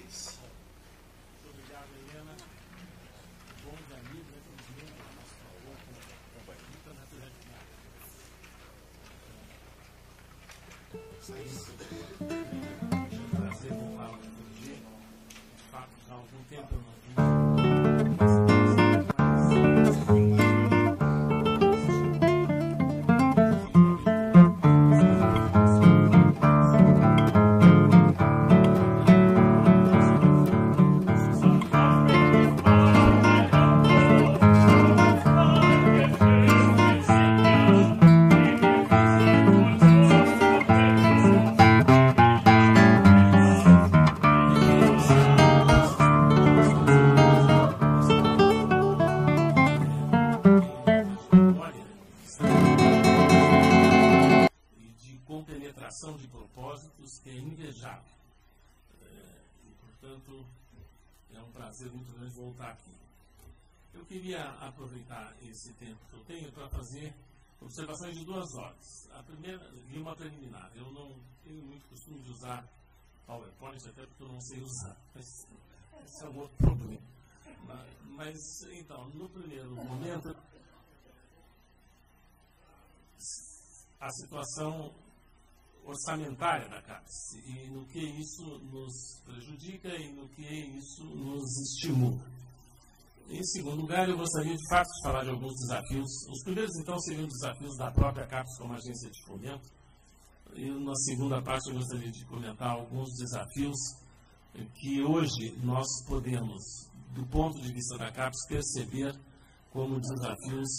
Obrigado, Helena. Bons amigos, infelizmente, a nossa falou com muita naturalidade. Prazer em falar com você. De fato, já há algum tempo eu não vi. De propósitos que é invejável. E, portanto, é um prazer muito grande voltar aqui. Eu queria aproveitar esse tempo que eu tenho para fazer observações de 2 horas. A primeira, e uma preliminar. Eu não tenho muito costume de usar PowerPoint, até porque eu não sei usar. Mas esse é um outro problema. Mas, então, no primeiro momento, a situação orçamentária da CAPES e no que isso nos prejudica e no que isso nos estimula. Em segundo lugar, eu gostaria de fato de falar de alguns desafios. Os primeiros, então, seriam desafios da própria CAPES como agência de fomento. E na segunda parte eu gostaria de comentar alguns desafios que hoje nós podemos, do ponto de vista da CAPES, perceber como desafios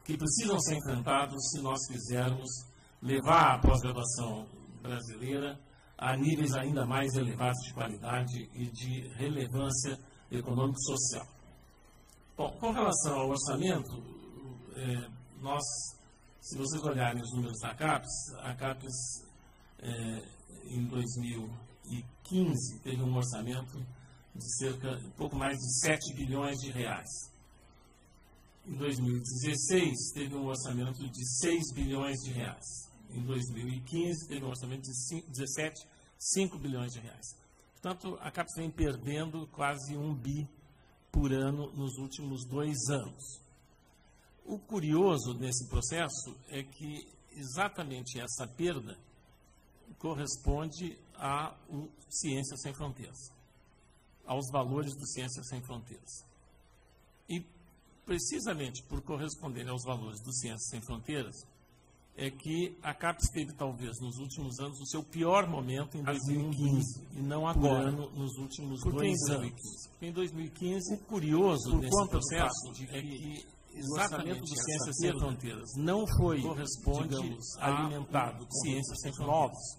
que precisam ser enfrentados se nós quisermos levar a pós-graduação brasileira a níveis ainda mais elevados de qualidade e de relevância econômico-social. Bom, com relação ao orçamento, nós, se vocês olharem os números da CAPES, a CAPES em 2015 teve um orçamento de um pouco mais de 7 bilhões de reais. Em 2016 teve um orçamento de 6 bilhões de reais. Em 2015, teve um orçamento de 5 bilhões de reais. Portanto, a CAPES vem perdendo quase 1 bi por ano nos últimos 2 anos. O curioso nesse processo é que exatamente essa perda corresponde à Ciências Sem Fronteiras, aos valores do Ciências Sem Fronteiras. E, precisamente por corresponder aos valores do Ciências Sem Fronteiras, é que a CAPES teve, talvez, nos últimos anos, o seu pior momento em 2015, e não agora, nos últimos 2 anos. Porque em 2015, o curioso nesse processo é que exatamente do Ciências Sem Fronteiras não foi, digamos, alimentado com ciências sem novos,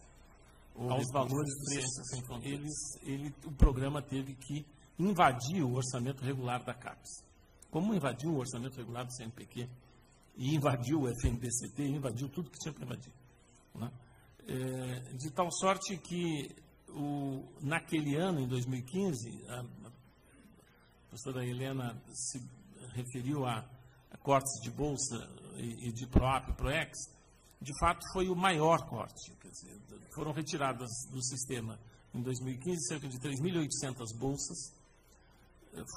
aos valores do Ciências Sem Fronteiras. O programa teve que invadir o orçamento regular da CAPES. Como invadiu o orçamento regular do CNPq, e invadiu o FNDCT, invadiu tudo que tinha para invadir. Né? De tal sorte que, naquele ano, em 2015, a professora Helena se referiu a cortes de bolsa e de PROAP e PROEX, de fato foi o maior corte. Quer dizer, foram retiradas do sistema, em 2015, cerca de 3.800 bolsas,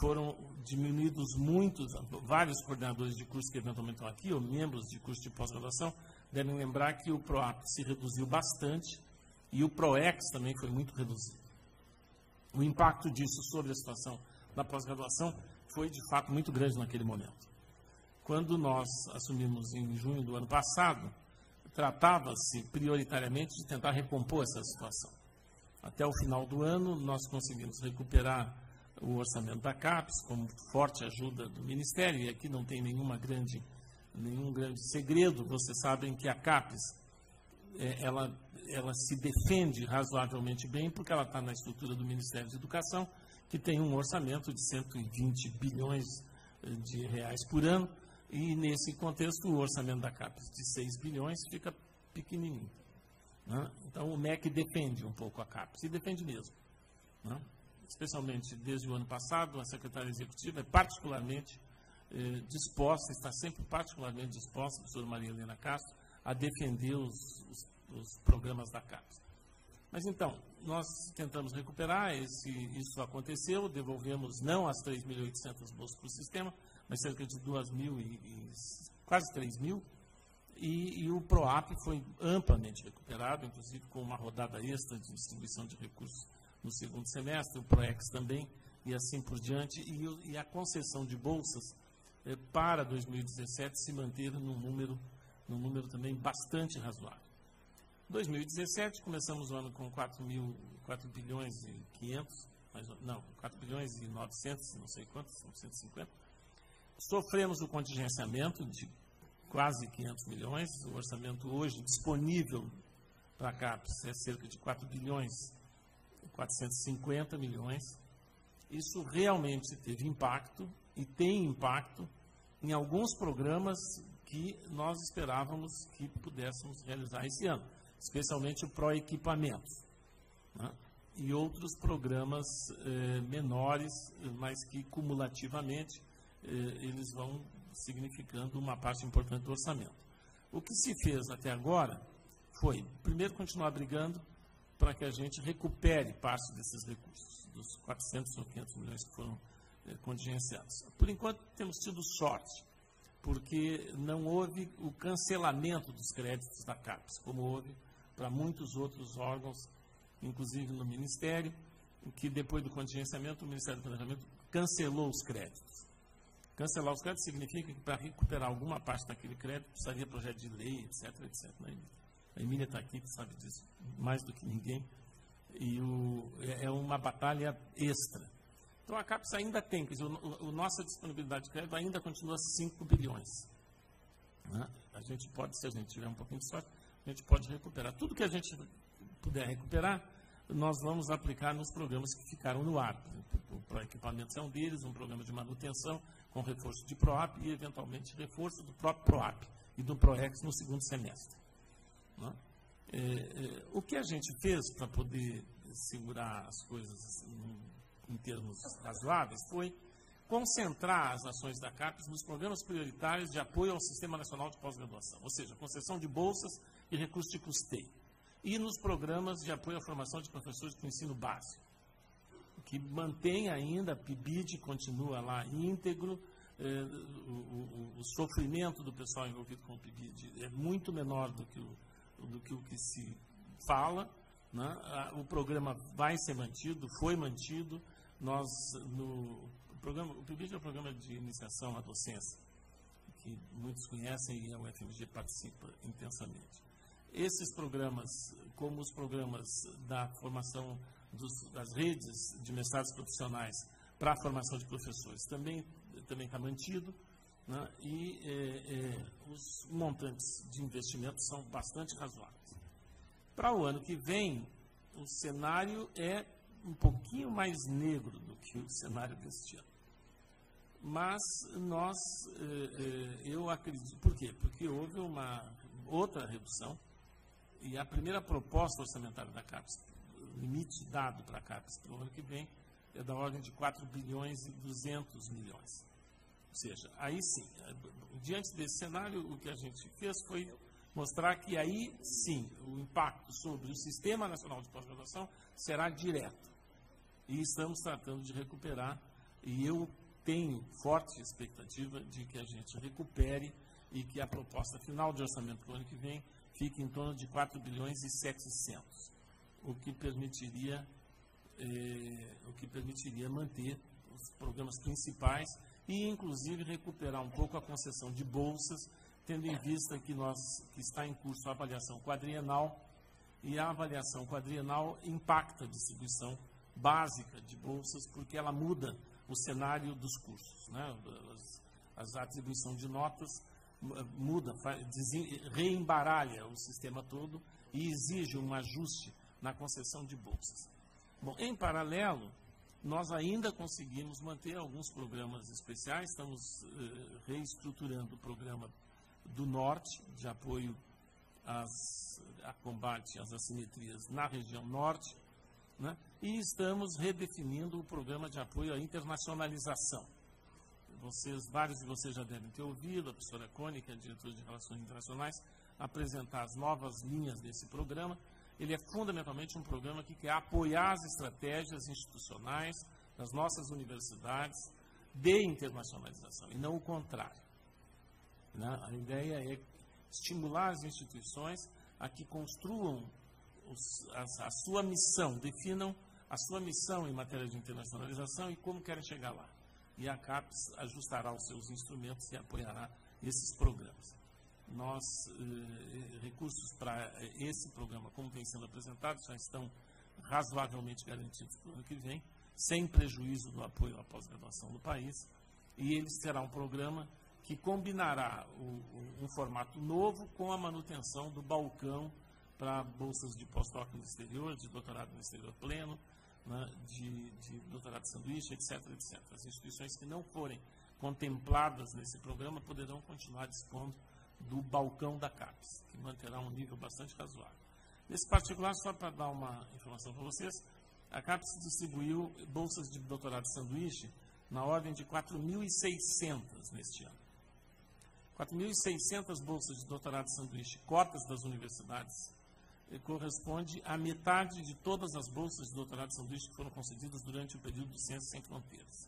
foram diminuídos muitos, vários coordenadores de curso que eventualmente estão aqui, ou membros de curso de pós-graduação, devem lembrar que o PROAP se reduziu bastante e o PROEX também foi muito reduzido. O impacto disso sobre a situação da pós-graduação foi, de fato, muito grande naquele momento. Quando nós assumimos em junho do ano passado, tratava-se prioritariamente de tentar recompor essa situação. Até o final do ano, nós conseguimos recuperar o orçamento da CAPES, com forte ajuda do Ministério, e aqui não tem nenhum grande segredo. Vocês sabem que a CAPES, ela se defende razoavelmente bem, porque ela está na estrutura do Ministério da Educação, que tem um orçamento de 120 bilhões de reais por ano, e nesse contexto o orçamento da CAPES de 6 bilhões fica pequenininho. Né? Então o MEC defende um pouco a CAPES, e defende mesmo. Né? Especialmente desde o ano passado, a secretária executiva é particularmente disposta, está sempre particularmente disposta, a professora Maria Helena Castro, a defender os programas da CAPES. Mas então, nós tentamos recuperar, isso aconteceu, devolvemos não as 3.800 bolsas para o sistema, mas cerca de 2.000 quase 3.000, e o PROAP foi amplamente recuperado, inclusive com uma rodada extra de distribuição de recursos no segundo semestre, o PROEX também, e assim por diante, e a concessão de bolsas para 2017 se manter num número também bastante razoável. 2017, começamos o ano com 4 bilhões e 500, não, 4 bilhões e 900, não sei quantos, 950. Sofremos o contingenciamento de quase 500 milhões, o orçamento hoje disponível para a CAPES é cerca de 4 bilhões e 450 milhões. Isso realmente teve impacto e tem impacto em alguns programas que nós esperávamos que pudéssemos realizar esse ano, especialmente o Proequipamentos, né? E outros programas menores, mas que cumulativamente eles vão significando uma parte importante do orçamento. O que se fez até agora foi, primeiro, continuar brigando para que a gente recupere parte desses recursos, dos 400 ou 500 milhões que foram contingenciados. Por enquanto, temos tido sorte, porque não houve o cancelamento dos créditos da CAPES, como houve para muitos outros órgãos, inclusive no Ministério, em que depois do contingenciamento, o Ministério do Planejamento cancelou os créditos. Cancelar os créditos significa que para recuperar alguma parte daquele crédito precisaria projeto de lei, etc, etc. A Emília está aqui, que sabe disso mais do que ninguém, e é uma batalha extra. Então a CAPES ainda tem, quer dizer, a nossa disponibilidade de crédito ainda continua 5 bilhões. Né? A gente pode, se a gente tiver um pouquinho de sorte, a gente pode recuperar. Tudo que a gente puder recuperar, nós vamos aplicar nos programas que ficaram no ar. O Proequipamentos é um deles, um programa de manutenção com reforço de PROAP e, eventualmente, reforço do próprio PROAP e do PROEX no segundo semestre. Né? O que a gente fez para poder segurar as coisas em termos razoáveis foi concentrar as ações da CAPES nos programas prioritários de apoio ao Sistema Nacional de Pós-Graduação, ou seja, concessão de bolsas e recursos de custeio, e nos programas de apoio à formação de professores do ensino básico, que mantém ainda, a PIBID continua lá íntegro, o sofrimento do pessoal envolvido com o PIBID é muito menor do que o que se fala, né? O programa vai ser mantido, foi mantido. O PIBID é o programa de iniciação à docência, que muitos conhecem e a UFMG participa intensamente. Esses programas, como os programas da formação das redes de mestrados profissionais para a formação de professores, também está mantido, né? E os montantes de investimento são bastante razoáveis. Para o ano que vem, o cenário é um pouquinho mais negro do que o cenário deste ano. Mas eu acredito, por quê? Porque houve uma outra redução, e a primeira proposta orçamentária da CAPES, o limite dado para a CAPES para o ano que vem, é da ordem de 4 bilhões e 200 milhões. Ou seja, aí sim, diante desse cenário, o que a gente fez foi mostrar que aí sim, o impacto sobre o Sistema Nacional de Pós-Graduação será direto. E estamos tratando de recuperar, e eu tenho forte expectativa de que a gente recupere e que a proposta final de orçamento para o ano que vem fique em torno de 4 bilhões e 700, o que permitiria manter os programas principais e, inclusive, recuperar um pouco a concessão de bolsas, tendo em vista que está em curso a avaliação quadrienal, e a avaliação quadrienal impacta a distribuição básica de bolsas, porque ela muda o cenário dos cursos, né? A atribuição de notas muda, reembaralha o sistema todo e exige um ajuste na concessão de bolsas. Bom, em paralelo, nós ainda conseguimos manter alguns programas especiais, estamos reestruturando o programa do Norte, de apoio a combate às assimetrias na região Norte, né? E estamos redefinindo o programa de apoio à internacionalização. Vários de vocês já devem ter ouvido a professora Cone, que é diretora de Relações Internacionais, apresentar as novas linhas desse programa. ele é fundamentalmente um programa que quer apoiar as estratégias institucionais das nossas universidades de internacionalização, e não o contrário. Né? A ideia é estimular as instituições a que construam a sua missão, definam a sua missão em matéria de internacionalização e como querem chegar lá. E a CAPES ajustará os seus instrumentos e apoiará esses programas. Recursos para esse programa, como tem sendo apresentado, já estão razoavelmente garantidos para o ano que vem, sem prejuízo do apoio à pós-graduação do país, e ele será um programa que combinará um formato novo com a manutenção do balcão para bolsas de pós-doc no exterior, de doutorado no exterior pleno, né, de doutorado de sanduíche, etc., etc. As instituições que não forem contempladas nesse programa poderão continuar dispondo do balcão da CAPES, que manterá um nível bastante razoável. Nesse particular, só para dar uma informação para vocês, a CAPES distribuiu bolsas de doutorado de sanduíche na ordem de 4.600 neste ano. 4.600 bolsas de doutorado de sanduíche, cotas das universidades, corresponde à metade de todas as bolsas de doutorado de sanduíche que foram concedidas durante o período do Ciências Sem Fronteiras.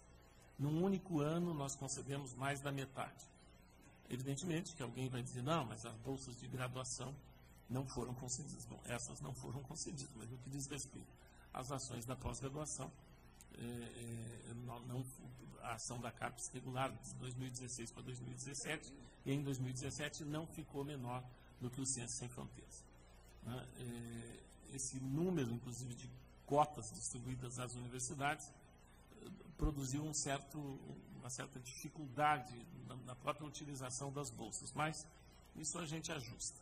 Num único ano, nós concedemos mais da metade. Evidentemente que alguém vai dizer, não, mas as bolsas de graduação não foram concedidas. Bom, essas não foram concedidas, mas no que diz respeito às ações da pós-graduação, a ação da CAPES regular de 2016 para 2017, e em 2017 não ficou menor do que o Ciências Sem Fronteiras. Esse número, inclusive, de cotas distribuídas às universidades produziu uma certa dificuldade na própria utilização das bolsas, mas isso a gente ajusta.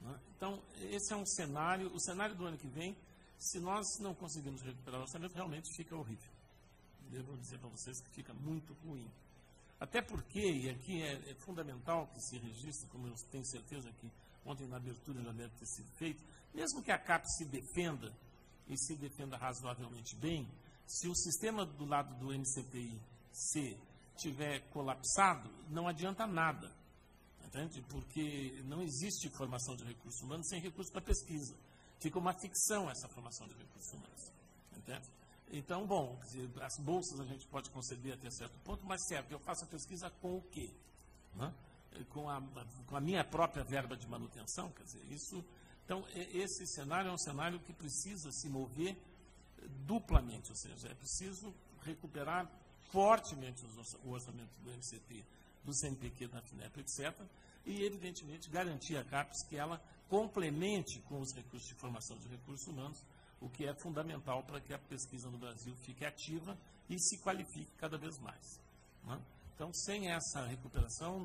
Né? Então, esse é um cenário. O cenário do ano que vem, se nós não conseguirmos recuperar o orçamento, realmente fica horrível. Devo dizer para vocês que fica muito ruim. Até porque, e aqui é fundamental que se registre, como eu tenho certeza que ontem na abertura já deve ter sido feito, mesmo que a CAPES se defenda, e se defenda razoavelmente bem, se o sistema do lado do MCTI-C tiver colapsado, não adianta nada, entende? Porque não existe formação de recursos humanos sem recursos para pesquisa. Fica uma ficção essa formação de recursos humanos, entende? Então, bom, as bolsas a gente pode conceder até certo ponto, mas certo, eu faço a pesquisa com o quê? Né? Com a minha própria verba de manutenção, quer dizer, isso... Então, esse cenário é um cenário que precisa se mover duplamente, ou seja, é preciso recuperar fortemente o orçamento do MCT, do CNPq, da FINEP, etc., e, evidentemente, garantir à CAPES que ela complemente com os recursos de formação de recursos humanos, o que é fundamental para que a pesquisa no Brasil fique ativa e se qualifique cada vez mais. Né? Então, sem essa recuperação,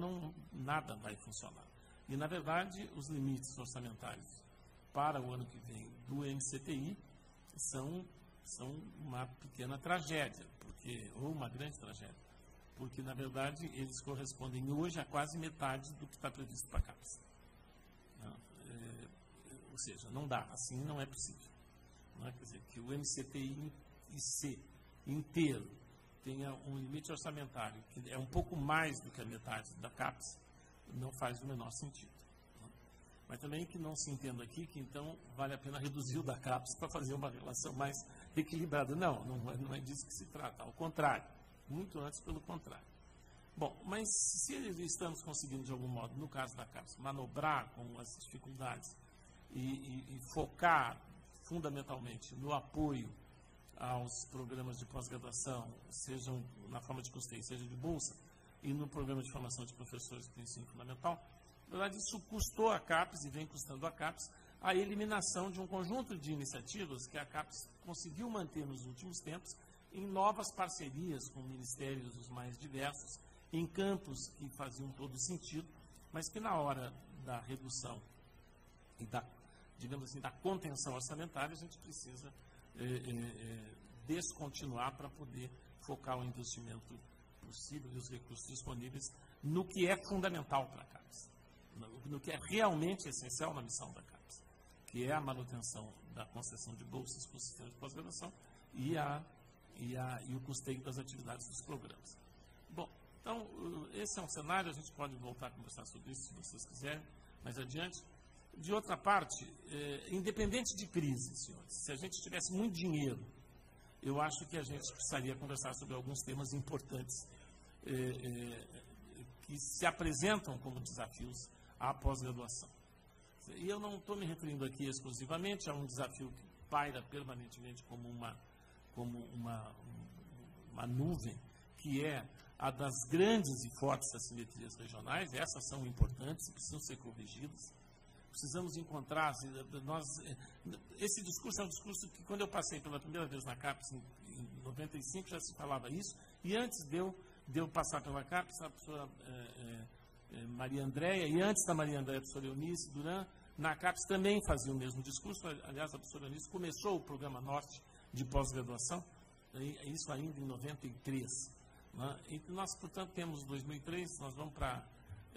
nada vai funcionar. E, na verdade, os limites orçamentários para o ano que vem do MCTI são uma pequena tragédia, ou uma grande tragédia, porque, na verdade, eles correspondem hoje a quase metade do que está previsto para a CAPES. Ou seja, não dá, assim não é possível. Não é? Quer dizer, que o MCTI-C inteiro tenha um limite orçamentário que é um pouco mais do que a metade da CAPES, não faz o menor sentido. Né? Mas também que não se entenda aqui que, então, vale a pena reduzir o da CAPES para fazer uma relação mais equilibrada. Não é disso que se trata, ao contrário, muito antes pelo contrário. Bom, mas se estamos conseguindo, de algum modo, no caso da CAPES, manobrar com as dificuldades e focar fundamentalmente no apoio aos programas de pós-graduação, sejam na forma de custeio, seja de bolsa, e no programa de formação de professores do ensino fundamental, na verdade, isso custou a CAPES e vem custando a CAPES a eliminação de um conjunto de iniciativas que a CAPES conseguiu manter nos últimos tempos em novas parcerias com ministérios os mais diversos, em campos que faziam todo sentido, mas que na hora da redução e digamos assim, da contenção orçamentária, a gente precisa descontinuar para poder focar o investimento possível e os recursos disponíveis no que é fundamental para a CAPES, no que é realmente essencial na missão da CAPES, que é a manutenção da concessão de bolsas para o sistema de pós-graduação e o custeio das atividades dos programas. Bom, então, esse é um cenário, a gente pode voltar a conversar sobre isso, se vocês quiserem, mais adiante. De outra parte, independente de crise, senhores, se a gente tivesse muito dinheiro, eu acho que a gente precisaria conversar sobre alguns temas importantes que se apresentam como desafios à pós-graduação. E eu não estou me referindo aqui exclusivamente a um desafio que paira permanentemente como uma nuvem, que é a das grandes e fortes assimetrias regionais. Essas são importantes e precisam ser corrigidas. Precisamos encontrar, esse discurso é um discurso que, quando eu passei pela primeira vez na CAPES, em 95, já se falava isso, e antes de eu passar pela CAPES, a professora Maria Andréia, e antes da Maria Andréia, a professora Eunice Duran, na CAPES também fazia o mesmo discurso. Aliás, a professora Eunice começou o programa Norte de pós-graduação, isso ainda em 93. Né? E nós, portanto, temos 2003, nós vamos para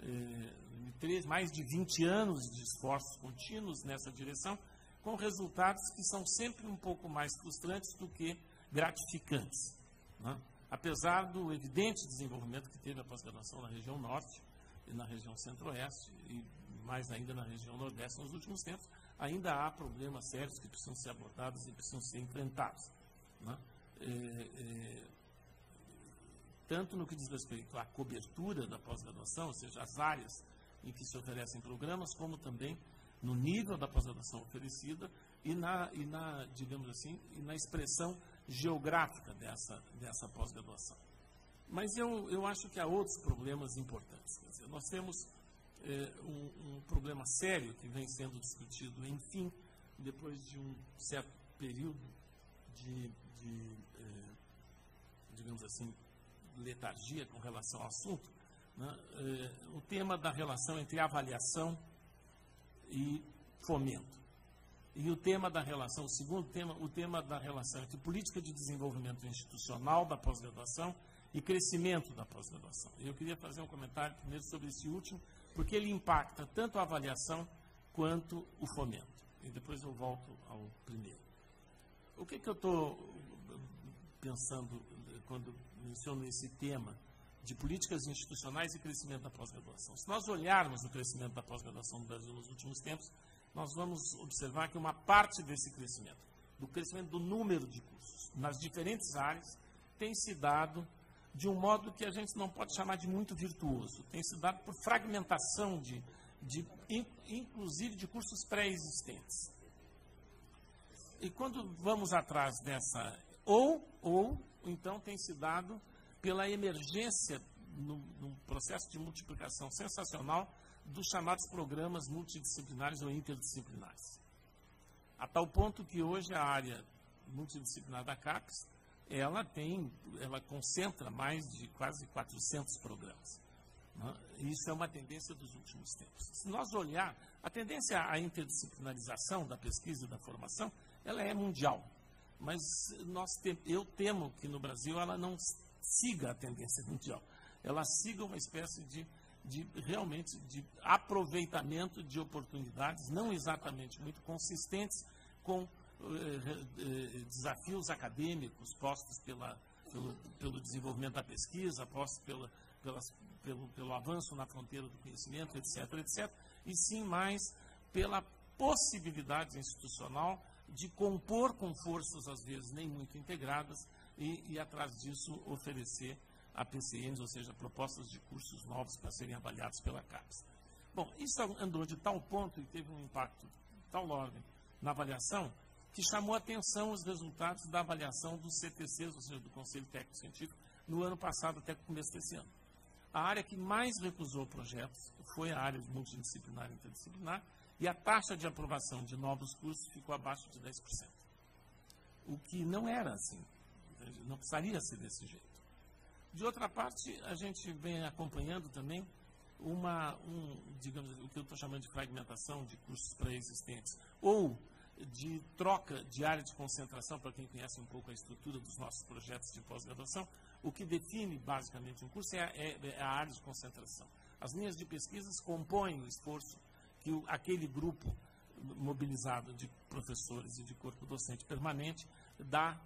2003, mais de 20 anos de esforços contínuos nessa direção, com resultados que são sempre um pouco mais frustrantes do que gratificantes. Né? Apesar do evidente desenvolvimento que teve a pós-graduação na região norte e na região centro-oeste, e mais ainda na região nordeste nos últimos tempos, ainda há problemas sérios que precisam ser abordados e precisam ser enfrentados. Né? Tanto no que diz respeito à cobertura da pós-graduação, ou seja, as áreas em que se oferecem programas, como também no nível da pós-graduação oferecida e digamos assim, e na expressão geográfica dessa pós-graduação. Mas eu acho que há outros problemas importantes. Quer dizer, nós temos um problema sério que vem sendo discutido, enfim, depois de um certo período digamos assim, letargia com relação ao assunto, né? O tema da relação entre avaliação e fomento. E o tema da relação, o segundo tema, o tema da relação entre política de desenvolvimento institucional da pós-graduação e crescimento da pós-graduação. Eu queria fazer um comentário primeiro sobre esse último, porque ele impacta tanto a avaliação quanto o fomento. E depois eu volto ao primeiro. O que eu estou pensando quando menciono esse tema de políticas institucionais e crescimento da pós-graduação? Se nós olharmos o crescimento da pós-graduação no Brasil nos últimos tempos, nós vamos observar que uma parte desse crescimento, do crescimento do número de cursos nas diferentes áreas, tem se dado de um modo que a gente não pode chamar de muito virtuoso. Tem se dado por fragmentação inclusive de cursos pré-existentes. E quando vamos atrás dessa, ou então tem se dado pela emergência num processo de multiplicação sensacional dos chamados programas multidisciplinares ou interdisciplinares. A tal ponto que hoje a área multidisciplinar da CAPES, ela concentra mais de quase 400 programas. Né? Isso é uma tendência dos últimos tempos. Se nós olhar, a tendência à interdisciplinarização da pesquisa e da formação, ela é mundial. Mas eu temo que no Brasil ela não siga a tendência mundial. Ela siga uma espécie realmente de aproveitamento de oportunidades, não exatamente muito consistentes com desafios acadêmicos postos pelo desenvolvimento da pesquisa, postos pelo avanço na fronteira do conhecimento, etc., etc., e sim mais pela possibilidade institucional de compor com forças, às vezes, nem muito integradas, e atrás disso, oferecer a PCNs, ou seja, propostas de cursos novos para serem avaliados pela CAPES. Bom, isso andou de tal ponto e teve um impacto de tal ordem na avaliação, que chamou a atenção os resultados da avaliação dos CTCs, ou seja, do Conselho Técnico Científico, no ano passado até o começo desse ano. A área que mais recusou projetos foi a área de multidisciplinar e interdisciplinar, e a taxa de aprovação de novos cursos ficou abaixo de 10%. O que não era assim, não precisaria ser desse jeito. De outra parte, a gente vem acompanhando também digamos, o que eu estou chamando de fragmentação de cursos pré-existentes, ou de troca de área de concentração, para quem conhece um pouco a estrutura dos nossos projetos de pós-graduação. O que define basicamente um curso é a área de concentração. As linhas de pesquisas compõem o esforço que aquele grupo mobilizado de professores e de corpo docente permanente dá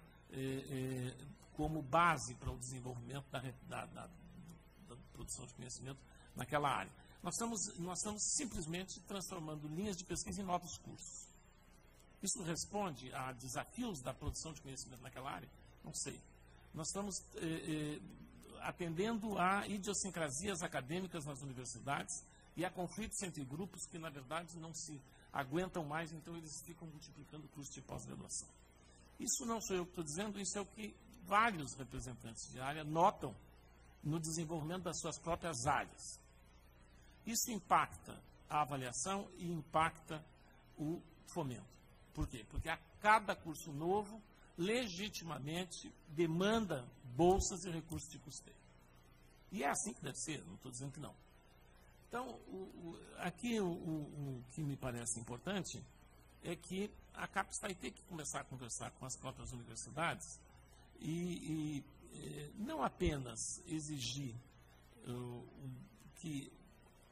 como base para o desenvolvimento da produção de conhecimento naquela área. Nós estamos simplesmente transformando linhas de pesquisa em novos cursos. Isso responde a desafios da produção de conhecimento naquela área? Não sei. Nós estamos atendendo a idiosincrasias acadêmicas nas universidades e a conflitos entre grupos que, na verdade, não se aguentam mais, então eles ficam multiplicando cursos de pós-graduação. Isso não sou eu que estou dizendo, isso é o que vários representantes de área notam no desenvolvimento das suas próprias áreas. Isso impacta a avaliação e impacta o fomento. Por quê? Porque a cada curso novo, legitimamente, demanda bolsas e recursos de custeio. E é assim que deve ser, não estou dizendo que não. Então, aqui o que me parece importante é que a CAPES vai ter que começar a conversar com as próprias universidades e não apenas exigir que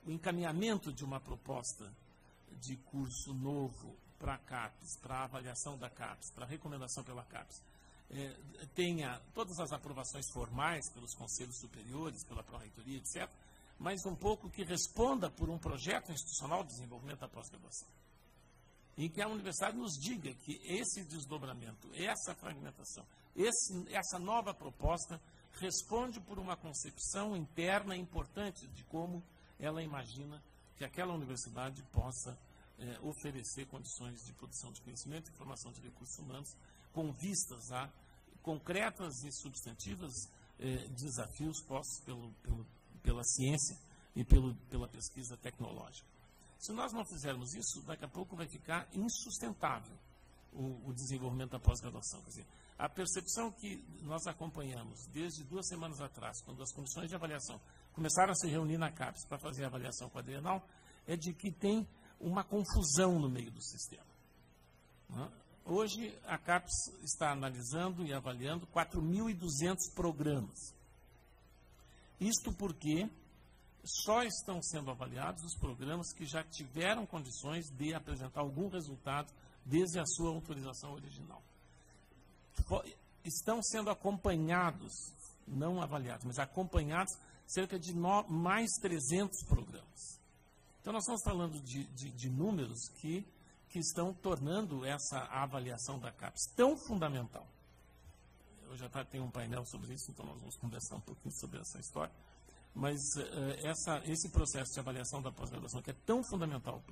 o encaminhamento de uma proposta de curso novo para a CAPES, para a avaliação da CAPES, para a recomendação pela CAPES, tenha todas as aprovações formais pelos conselhos superiores, pela pró-reitoria, etc., mas um pouco que responda por um projeto institucional de desenvolvimento da pós-graduação. Em que a universidade nos diga que esse desdobramento, essa fragmentação, essa nova proposta responde por uma concepção interna importante de como ela imagina que aquela universidade possa oferecer condições de produção de conhecimento e formação de recursos humanos com vistas a concretas e substantivas desafios postos pela ciência e pela pesquisa tecnológica. Se nós não fizermos isso, daqui a pouco vai ficar insustentável o desenvolvimento da pós-graduação. Quer dizer, a percepção que nós acompanhamos desde 2 semanas atrás, quando as comissões de avaliação começaram a se reunir na CAPES para fazer a avaliação quadrienal, é de que tem uma confusão no meio do sistema. Hoje, a CAPES está analisando e avaliando 4.200 programas. Isto porque só estão sendo avaliados os programas que já tiveram condições de apresentar algum resultado desde a sua autorização original. Estão sendo acompanhados, não avaliados, mas acompanhados cerca de mais 300 programas. Então, nós estamos falando de números que estão tornando essa avaliação da CAPES tão fundamental. Eu já tenho um painel sobre isso, então nós vamos conversar um pouquinho sobre essa história. Mas esse processo de avaliação da pós-graduação, que é tão fundamental,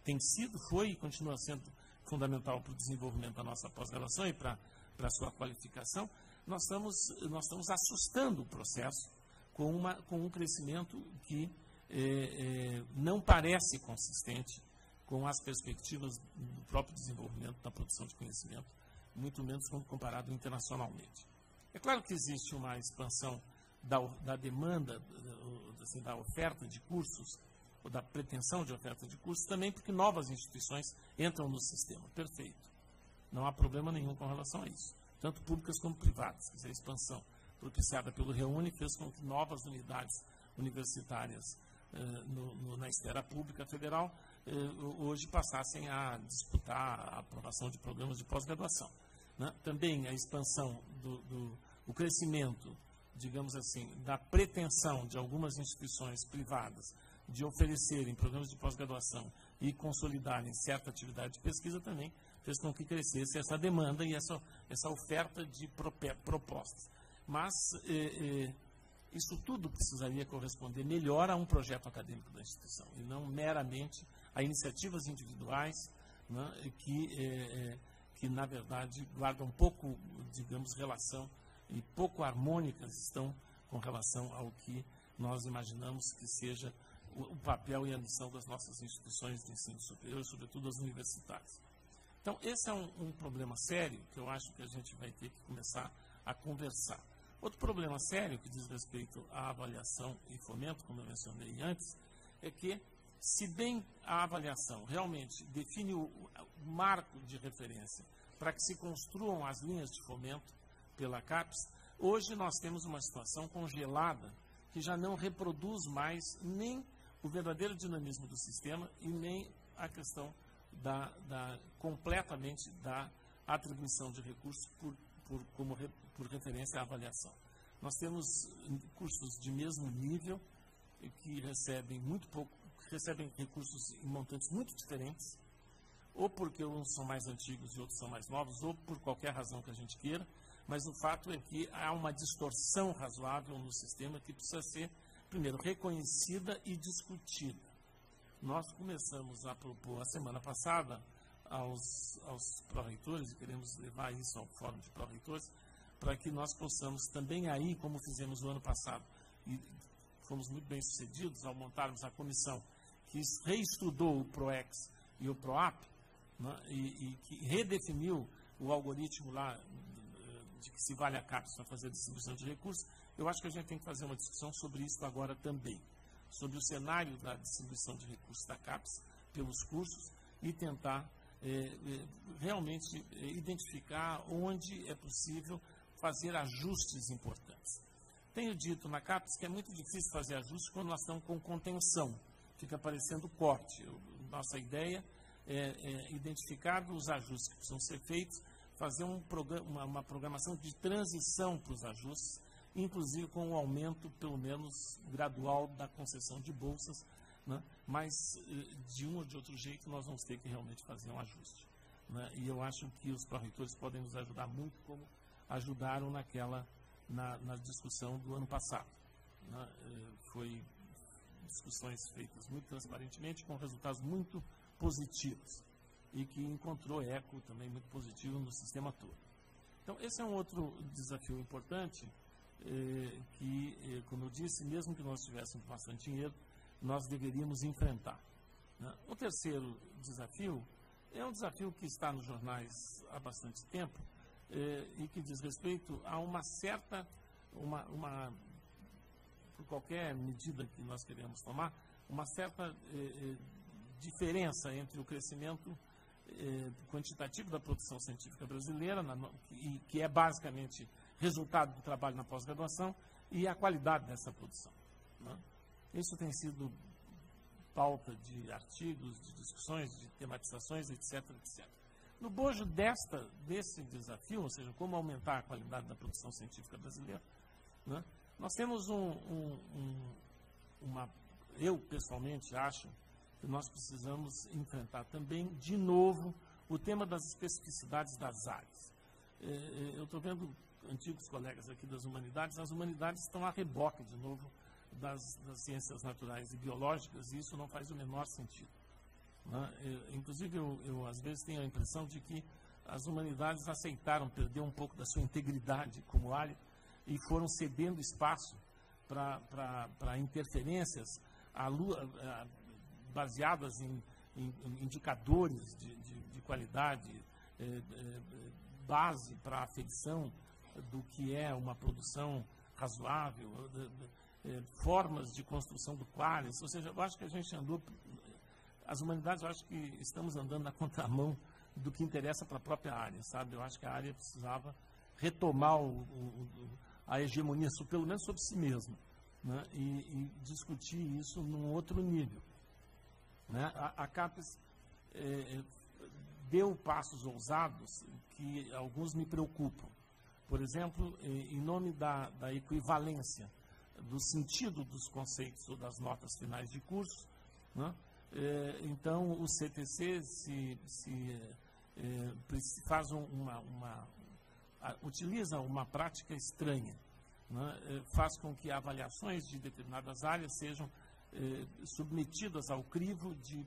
tem sido, foi e continua sendo fundamental para o desenvolvimento da nossa pós-graduação e para a sua qualificação, nós estamos assustando o processo com um crescimento que não parece consistente com as perspectivas do próprio desenvolvimento da produção de conhecimento, muito menos quando comparado internacionalmente. É claro que existe uma expansão da demanda, assim, da oferta de cursos, ou da pretensão de oferta de cursos, também porque novas instituições entram no sistema. Perfeito. Não há problema nenhum com relação a isso. Tanto públicas como privadas. Quer dizer, a expansão propiciada pelo REUNI fez com que novas unidades universitárias na esfera pública federal hoje passassem a disputar a aprovação de programas de pós-graduação. Também a expansão o crescimento, digamos assim, da pretensão de algumas instituições privadas de oferecerem programas de pós-graduação e consolidarem certa atividade de pesquisa também fez com que crescesse essa demanda e essa oferta de propostas. Mas isso tudo precisaria corresponder melhor a um projeto acadêmico da instituição e não meramente a iniciativas individuais, né, que, na verdade, guardam pouco, digamos, relação e pouco harmônicas estão com relação ao que nós imaginamos que seja o papel e a missão das nossas instituições de ensino superior, sobretudo as universitárias. Então, esse é um problema sério que eu acho que a gente vai ter que começar a conversar. Outro problema sério que diz respeito à avaliação e fomento, como eu mencionei antes, é que, se bem a avaliação realmente define o marco de referência para que se construam as linhas de fomento pela CAPES, hoje nós temos uma situação congelada que já não reproduz mais nem o verdadeiro dinamismo do sistema e nem a questão completamente da atribuição de recursos por referência à avaliação. Nós temos cursos de mesmo nível, que recebem muito pouco, recebem recursos em montantes muito diferentes, ou porque uns são mais antigos e outros são mais novos, ou por qualquer razão que a gente queira, mas o fato é que há uma distorção razoável no sistema que precisa ser, primeiro, reconhecida e discutida. Nós começamos a propor, a semana passada, aos pró-reitores, e queremos levar isso ao Fórum de Pró-Reitores, para que nós possamos também aí, como fizemos no ano passado, e fomos muito bem sucedidos ao montarmos a comissão que reestudou o PROEX e o PROAP, né, e que redefiniu o algoritmo lá de que se vale a CAPES para fazer a distribuição de recursos. Eu acho que a gente tem que fazer uma discussão sobre isso agora também, sobre o cenário da distribuição de recursos da CAPES pelos cursos e tentar realmente identificar onde é possível fazer ajustes importantes. Tenho dito na CAPES que é muito difícil fazer ajustes quando nós estamos com contenção, fica parecendo corte. Nossa ideia é identificar os ajustes que precisam ser feitos, fazer uma programação de transição para os ajustes, inclusive com um aumento, pelo menos, gradual da concessão de bolsas, né? Mas, de um ou de outro jeito, nós vamos ter que realmente fazer um ajuste, né? E eu acho que os pró-reitores podem nos ajudar muito, como ajudaram na discussão do ano passado, né? Foi discussões feitas muito transparentemente, com resultados muito positivos, e que encontrou eco também muito positivo no sistema todo. Então, esse é um outro desafio importante, que, como eu disse, mesmo que nós tivéssemos bastante dinheiro, nós deveríamos enfrentar, né? O terceiro desafio é um desafio que está nos jornais há bastante tempo, e que diz respeito a uma certa, por qualquer medida que nós queremos tomar, uma certa diferença entre o crescimento quantitativo da produção científica brasileira, que é basicamente resultado do trabalho na pós-graduação, e a qualidade dessa produção, né? Isso tem sido pauta de artigos, de discussões, de tematizações, etc., etc. No bojo desse desafio, ou seja, como aumentar a qualidade da produção científica brasileira, né, nós temos eu pessoalmente acho que nós precisamos enfrentar também, de novo, o tema das especificidades das áreas. Eu estou vendo antigos colegas aqui das humanidades, as humanidades estão a reboque, de novo, das ciências naturais e biológicas, e isso não faz o menor sentido, né? Inclusive, eu às vezes tenho a impressão de que as humanidades aceitaram perder um pouco da sua integridade como área e foram cedendo espaço para interferências baseadas em indicadores de qualidade, base para a aferição do que é uma produção razoável, formas de construção do qualis. Ou seja, eu acho que a gente andou, as humanidades, eu acho que estamos andando na contramão do que interessa para a própria área, sabe? Eu acho que a área precisava retomar a hegemonia, pelo menos sobre si mesma, né? E discutir isso num outro nível, né? A CAPES deu passos ousados que alguns me preocupam. Por exemplo, em nome da equivalência do sentido dos conceitos ou das notas finais de curso, né? Então o CTC utiliza uma prática estranha, né? Faz com que avaliações de determinadas áreas sejam submetidas ao crivo de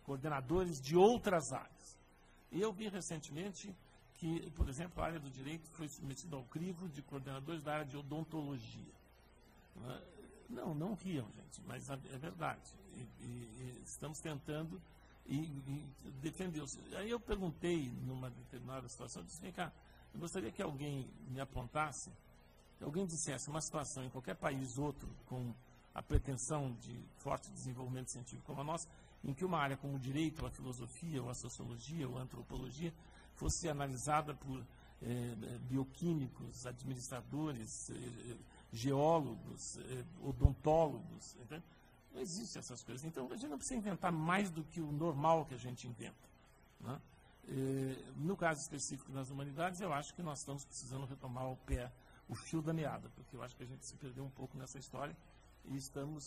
coordenadores de outras áreas. E eu vi recentemente que, por exemplo, a área do direito foi submetida ao crivo de coordenadores da área de odontologia. Não riam, gente, mas é verdade. E estamos tentando defender. Aí eu perguntei, numa determinada situação, eu disse, vem cá, eu gostaria que alguém me apontasse, que alguém dissesse uma situação em qualquer país outro, com a pretensão de forte desenvolvimento científico como a nossa, em que uma área como o direito, ou a filosofia, ou a sociologia, ou a antropologia, fosse analisada por bioquímicos, administradores, geólogos, odontólogos. Entende? Não existem essas coisas. Então, a gente não precisa inventar mais do que o normal que a gente inventa, né? No caso específico das humanidades, eu acho que nós estamos precisando retomar o fio da meada, porque eu acho que a gente se perdeu um pouco nessa história e estamos...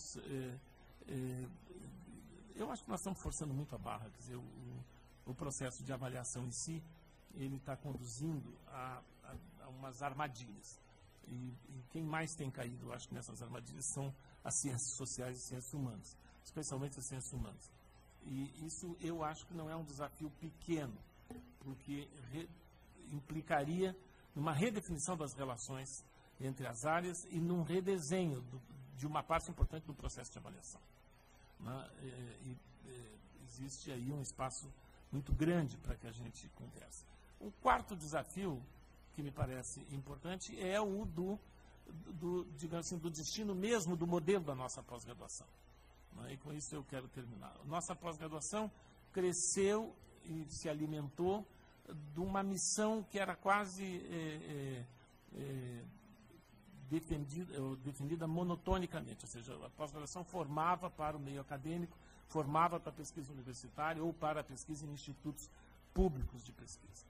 eu acho que nós estamos forçando muito a barra, quer dizer, o processo de avaliação em si, ele está conduzindo a umas armadilhas. E quem mais tem caído, eu acho que nessas armadilhas, são as ciências sociais e ciências humanas, especialmente as ciências humanas. E isso eu acho que não é um desafio pequeno, porque implicaria numa redefinição das relações entre as áreas e num redesenho de uma parte importante do processo de avaliação. Existe aí um espaço muito grande para que a gente converse. O quarto desafio, que me parece importante, é o digamos assim, do destino mesmo do modelo da nossa pós-graduação. E com isso eu quero terminar. Nossa pós-graduação cresceu e se alimentou de uma missão que era quase defendida monotonicamente, ou seja, a pós-graduação formava para o meio acadêmico, formava para a pesquisa universitária ou para a pesquisa em institutos públicos de pesquisa.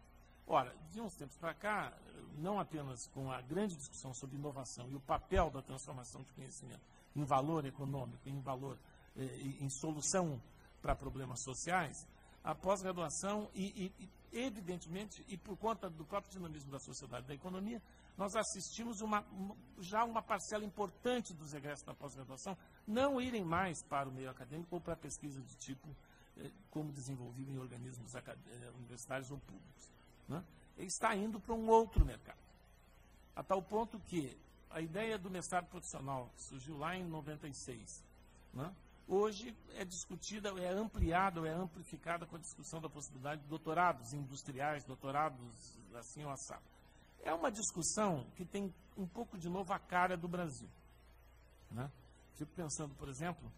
Ora, de uns tempos para cá, não apenas com a grande discussão sobre inovação e o papel da transformação de conhecimento em valor econômico, em valor, em solução para problemas sociais, a pós-graduação evidentemente, e por conta do próprio dinamismo da sociedade e da economia, nós assistimos já uma parcela importante dos egressos da pós-graduação não irem mais para o meio acadêmico ou para pesquisa de tipo como desenvolvido em organismos universitários ou públicos. Ele está indo para um outro mercado. A tal ponto que a ideia do mestrado profissional, que surgiu lá em 96, hoje é discutida, é ampliada, ou é amplificada com a discussão da possibilidade de doutorados industriais, doutorados assim ou assado. É uma discussão que tem um pouco de novo a cara do Brasil. Fico pensando, por exemplo,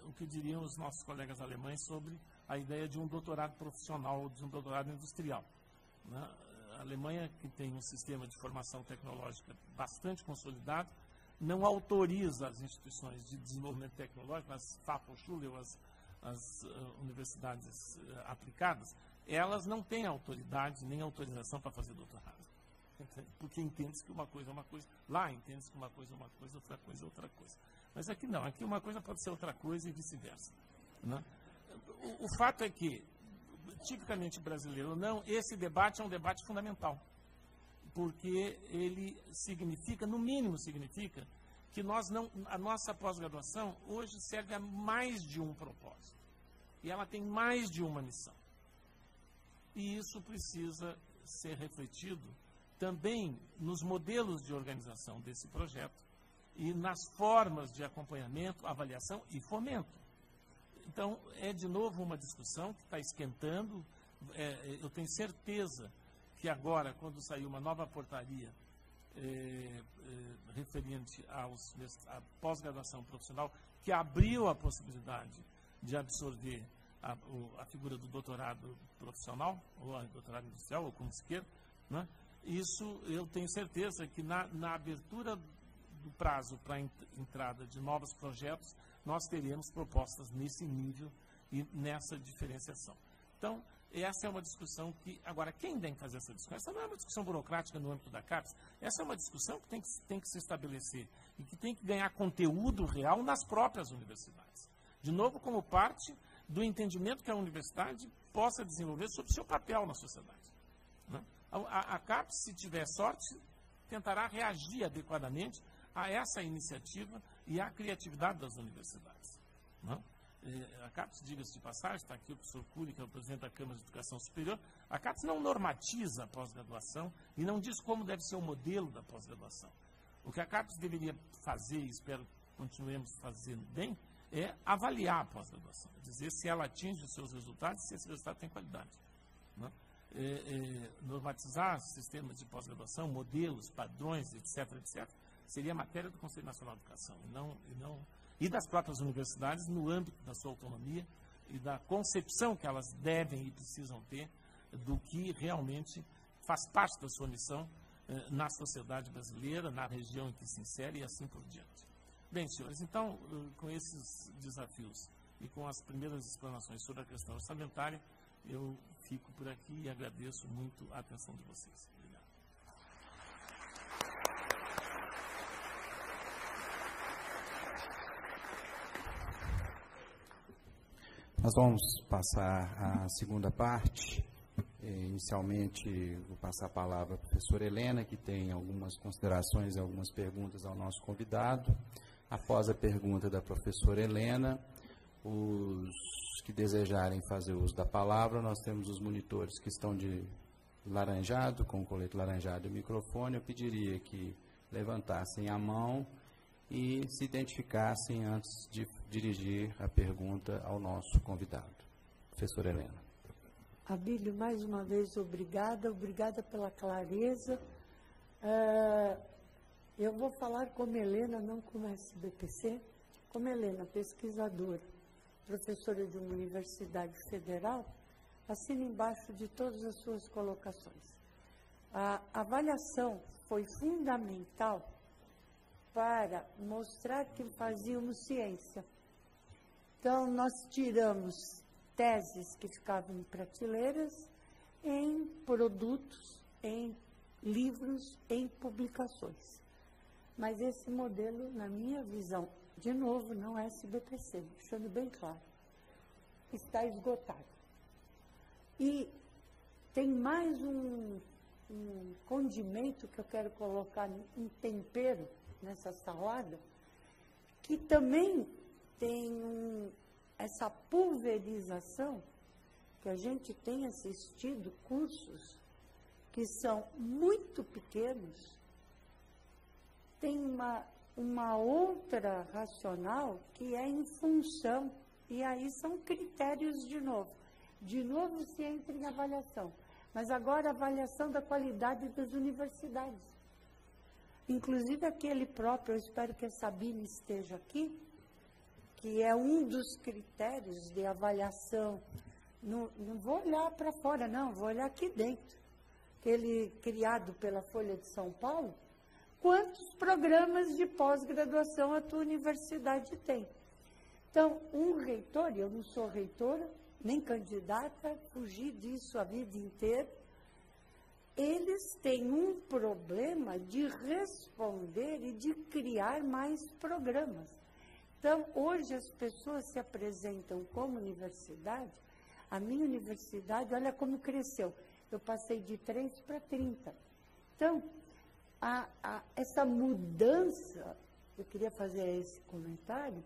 o que diriam os nossos colegas alemães sobre a ideia de um doutorado profissional, de um doutorado industrial. A Alemanha, que tem um sistema de formação tecnológica bastante consolidado, não autoriza as instituições de desenvolvimento tecnológico, as Fachhochschule, ou as universidades aplicadas, elas não têm autoridade nem autorização para fazer doutorado. Porque entende-se que uma coisa é uma coisa, lá entende-se que uma coisa é uma coisa, outra coisa é outra coisa. Mas aqui não, aqui uma coisa pode ser outra coisa e vice-versa. O fato é que, tipicamente brasileiro ou não, esse debate é um debate fundamental, porque ele significa, no mínimo significa, que a nossa pós-graduação hoje serve a mais de um propósito, e ela tem mais de uma missão. E isso precisa ser refletido também nos modelos de organização desse projeto e nas formas de acompanhamento, avaliação e fomento. Então, é de novo uma discussão que está esquentando. Eu tenho certeza que agora, quando sair uma nova portaria referente à pós-graduação profissional, que abriu a possibilidade de absorver a figura do doutorado profissional, ou doutorado industrial, ou como se queira, isso eu tenho certeza que na abertura do prazo para a entrada de novos projetos, nós teremos propostas nesse nível e nessa diferenciação. Então, essa é uma discussão que... Agora, quem tem que fazer essa discussão? Essa não é uma discussão burocrática no âmbito da CAPES, essa é uma discussão que tem que se estabelecer e que tem que ganhar conteúdo real nas próprias universidades. De novo, como parte do entendimento que a universidade possa desenvolver sobre o seu papel na sociedade. A CAPES, se tiver sorte, tentará reagir adequadamente a essa iniciativa e à criatividade das universidades. A CAPES, diga-se de passagem, está aqui o professor Cury, que é o presidente da Câmara de Educação Superior, a CAPES não normatiza a pós-graduação e não diz como deve ser o modelo da pós-graduação. O que a CAPES deveria fazer, e espero que continuemos fazendo bem, é avaliar a pós-graduação, dizer se ela atinge os seus resultados e se esse resultado tem qualidade. Normatizar sistemas de pós-graduação, modelos, padrões, etc., seria matéria do Conselho Nacional de Educação e das próprias universidades no âmbito da sua autonomia e da concepção que elas devem e precisam ter do que realmente faz parte da sua missão na sociedade brasileira, na região em que se insere e assim por diante. Bem, senhores, então, com esses desafios e com as primeiras explanações sobre a questão orçamentária, eu fico por aqui e agradeço muito a atenção de vocês. Obrigado. Nós vamos passar à segunda parte. Inicialmente, vou passar a palavra à professora Helena, que tem algumas considerações e algumas perguntas ao nosso convidado. Após a pergunta da professora Helena, os que desejarem fazer uso da palavra, nós temos os monitores que estão de laranjado, com o colete laranjado e o microfone. Eu pediria que levantassem a mão e se identificassem antes de dirigir a pergunta ao nosso convidado. Professora Helena. Abílio, mais uma vez, obrigada pela clareza. Eu vou falar como Helena, não como SBPC, como Helena, pesquisadora, professora de uma universidade federal, assina embaixo de todas as suas colocações. A avaliação foi fundamental para mostrar que fazíamos ciência. Então, nós tiramos teses que ficavam em prateleiras, em produtos, em livros, em publicações. Mas esse modelo, na minha visão, de novo, não é SBPC, deixando bem claro, está esgotado. E tem mais um condimento que eu quero colocar, um tempero nessa salada, que também tem essa pulverização, que a gente tem assistido cursos que são muito pequenos, tem uma outra racional que é em função, e aí são critérios de novo. De novo se entra em avaliação, mas agora a avaliação da qualidade das universidades. Inclusive aquele próprio, eu espero que a Sabine esteja aqui, que é um dos critérios de avaliação. Não vou olhar para fora, não, vou olhar aqui dentro. Aquele criado pela Folha de São Paulo, quantos programas de pós-graduação a tua universidade tem? Então, um reitor, eu não sou reitora, nem candidata, fugi disso a vida inteira, eles têm um problema de responder e de criar mais programas. Então, hoje as pessoas se apresentam como universidade, a minha universidade, olha como cresceu, eu passei de 3 para 30. Então, essa mudança, eu queria fazer esse comentário,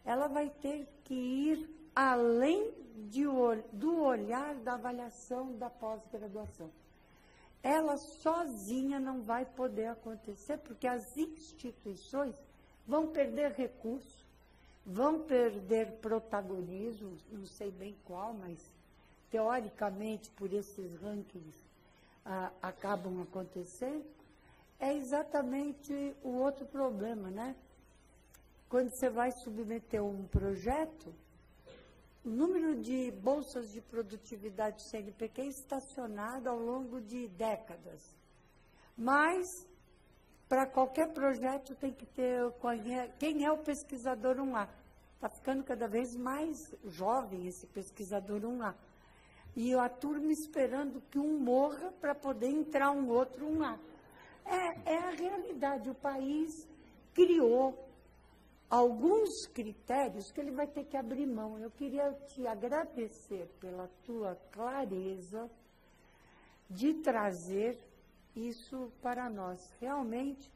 ela vai ter que ir além do olhar da avaliação da pós-graduação. Ela sozinha não vai poder acontecer, porque as instituições vão perder recursos, vão perder protagonismo, não sei bem qual, mas teoricamente, por esses rankings, acabam acontecendo. É exatamente o outro problema, né? Quando você vai submeter um projeto, o número de bolsas de produtividade CNPq é estacionado ao longo de décadas. Mas, para qualquer projeto, tem que ter quem é o pesquisador 1A. Está ficando cada vez mais jovem esse pesquisador 1A. E a turma esperando que um morra para poder entrar um outro 1A. É a realidade. O país criou alguns critérios que ele vai ter que abrir mão. Eu queria te agradecer pela tua clareza de trazer isso para nós. Realmente,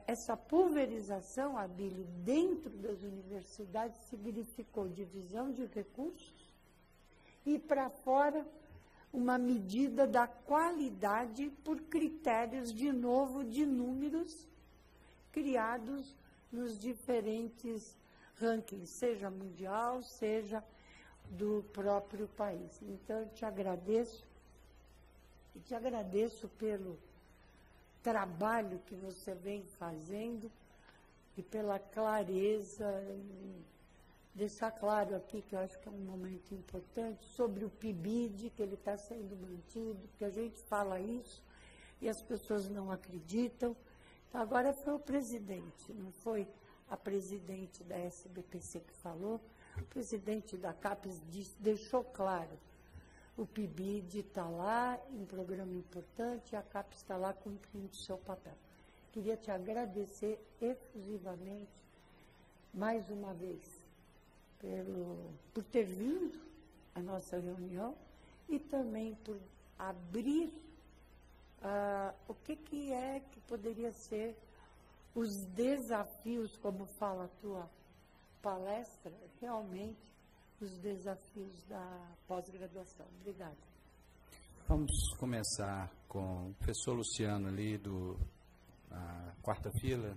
essa pulverização, Abílio, dentro das universidades significou divisão de recursos e para fora uma medida da qualidade por critérios, de novo, de números criados nos diferentes rankings, seja mundial, seja do próprio país. Então, eu te agradeço, e te agradeço pelo trabalho que você vem fazendo e pela clareza, deixar claro aqui, que eu acho que é um momento importante, sobre o PIBID, que ele está sendo mantido, porque a gente fala isso e as pessoas não acreditam. Agora foi o presidente, não foi a presidente da SBPC que falou, o presidente da CAPES deixou claro, o PIBID está lá, um programa importante, e a CAPES está lá cumprindo o seu papel. Queria te agradecer efusivamente, mais uma vez, por ter vindo à nossa reunião e também por abrir o que poderia ser os desafios, como fala a tua palestra, realmente os desafios da pós-graduação. Obrigada. Vamos começar com o professor Luciano ali da quarta fila.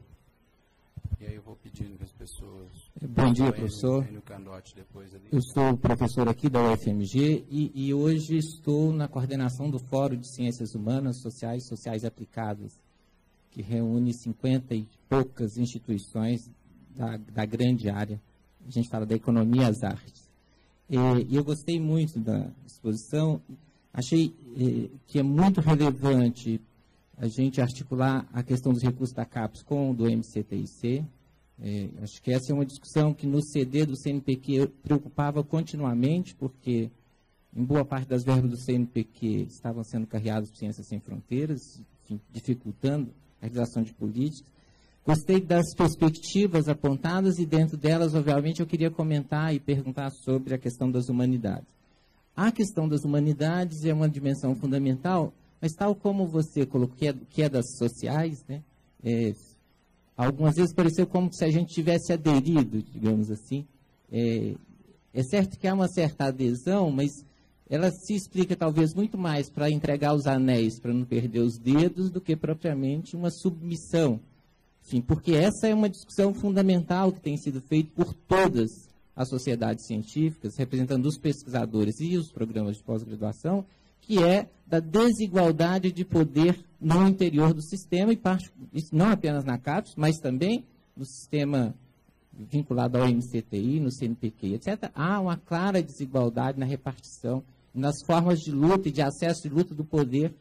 E aí eu vou pedindo que as pessoas... Bom dia, professor. No candote depois ali. Eu sou professor aqui da UFMG e hoje estou na coordenação do Fórum de Ciências Humanas, Sociais Aplicadas, que reúne 50 e poucas instituições da grande área. A gente fala da economia e as artes. E eu gostei muito da exposição. Achei que é muito relevante a gente articular a questão dos recursos da CAPES com o do MCTIC. Acho que essa é uma discussão que no CD do CNPq preocupava continuamente, porque em boa parte das verbas do CNPq estavam sendo carreadas por Ciências Sem Fronteiras, enfim, dificultando a realização de políticas. Gostei das perspectivas apontadas e dentro delas, obviamente, eu queria comentar e perguntar sobre a questão das humanidades. A questão das humanidades é uma dimensão fundamental, mas tal como você colocou, que é das sociais, né, algumas vezes pareceu como se a gente tivesse aderido, digamos assim. É certo que há uma certa adesão, mas ela se explica talvez muito mais para entregar os anéis, para não perder os dedos, do que propriamente uma submissão. Enfim, porque essa é uma discussão fundamental que tem sido feita por todas as sociedades científicas, representando os pesquisadores e os programas de pós-graduação, que é da desigualdade de poder no interior do sistema, e isso não apenas na CAPES, mas também no sistema vinculado ao MCTI, no CNPq, etc. Há uma clara desigualdade na repartição, nas formas de luta e de acesso de luta do poder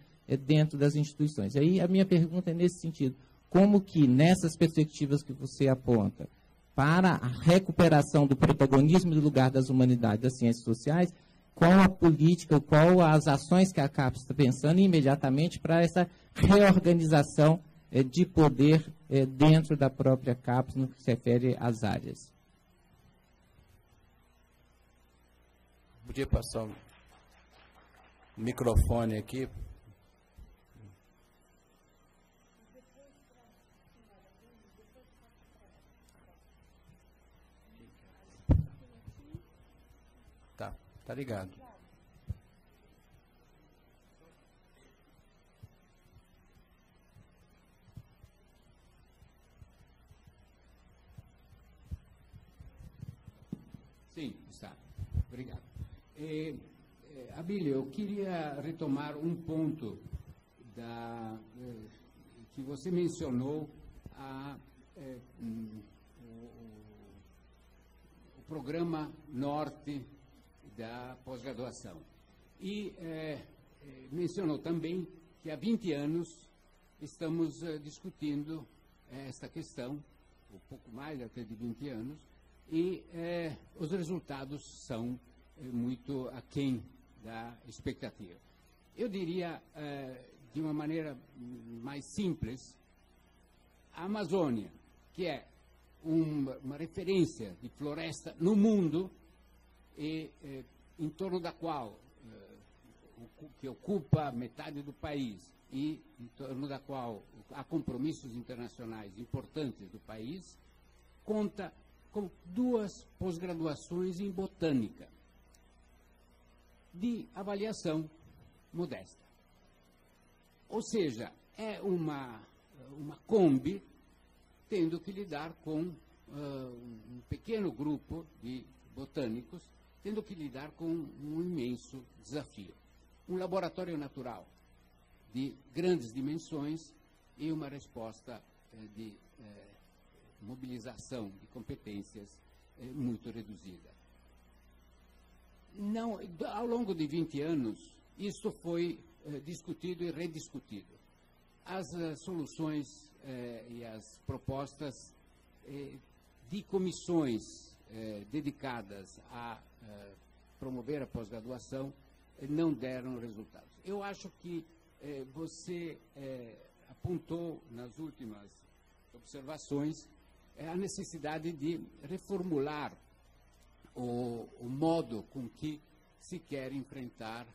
dentro das instituições. E aí a minha pergunta é nesse sentido. Como que, nessas perspectivas que você aponta, para a recuperação do protagonismo do lugar das humanidades, das ciências sociais, qual a política, qual as ações que a CAPES está pensando imediatamente para essa reorganização de poder dentro da própria CAPES no que se refere às áreas? Podia passar o microfone aqui. Tá ligado. Sim, está. Obrigado. Abílio, eu queria retomar um ponto que você mencionou, o programa Norte da pós-graduação. E mencionou também que há 20 anos estamos discutindo esta questão, um pouco mais até de 20 anos, e os resultados são muito aquém da expectativa. Eu diria, de uma maneira mais simples, a Amazônia, que é uma referência de floresta no mundo, e em torno da qual, que ocupa metade do país, e em torno da qual há compromissos internacionais importantes do país, conta com 2 pós-graduações em botânica, de avaliação modesta. Ou seja, é uma Kombi tendo que lidar com um pequeno grupo de botânicos, tendo que lidar com um imenso desafio. Um laboratório natural de grandes dimensões e uma resposta de mobilização de competências muito reduzida. Não, ao longo de 20 anos, isso foi discutido e rediscutido. As soluções e as propostas de comissões dedicadas a promover a pós-graduação não deram resultados. Eu acho que você apontou nas últimas observações a necessidade de reformular o modo com que se quer enfrentar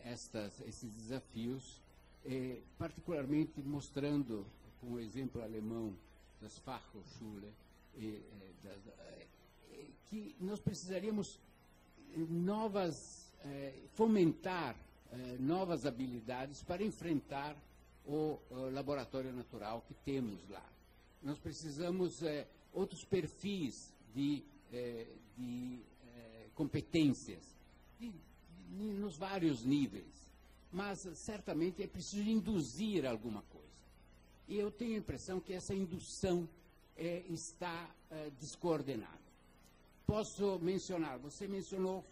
esses desafios, particularmente mostrando, com o exemplo alemão das Fachhochschule, que nós precisaríamos fomentar novas habilidades para enfrentar o laboratório natural que temos lá. Nós precisamos outros perfis de competências nos vários níveis, mas certamente é preciso induzir alguma coisa. E eu tenho a impressão que essa indução está descoordenada. Posso mencionar, você mencionou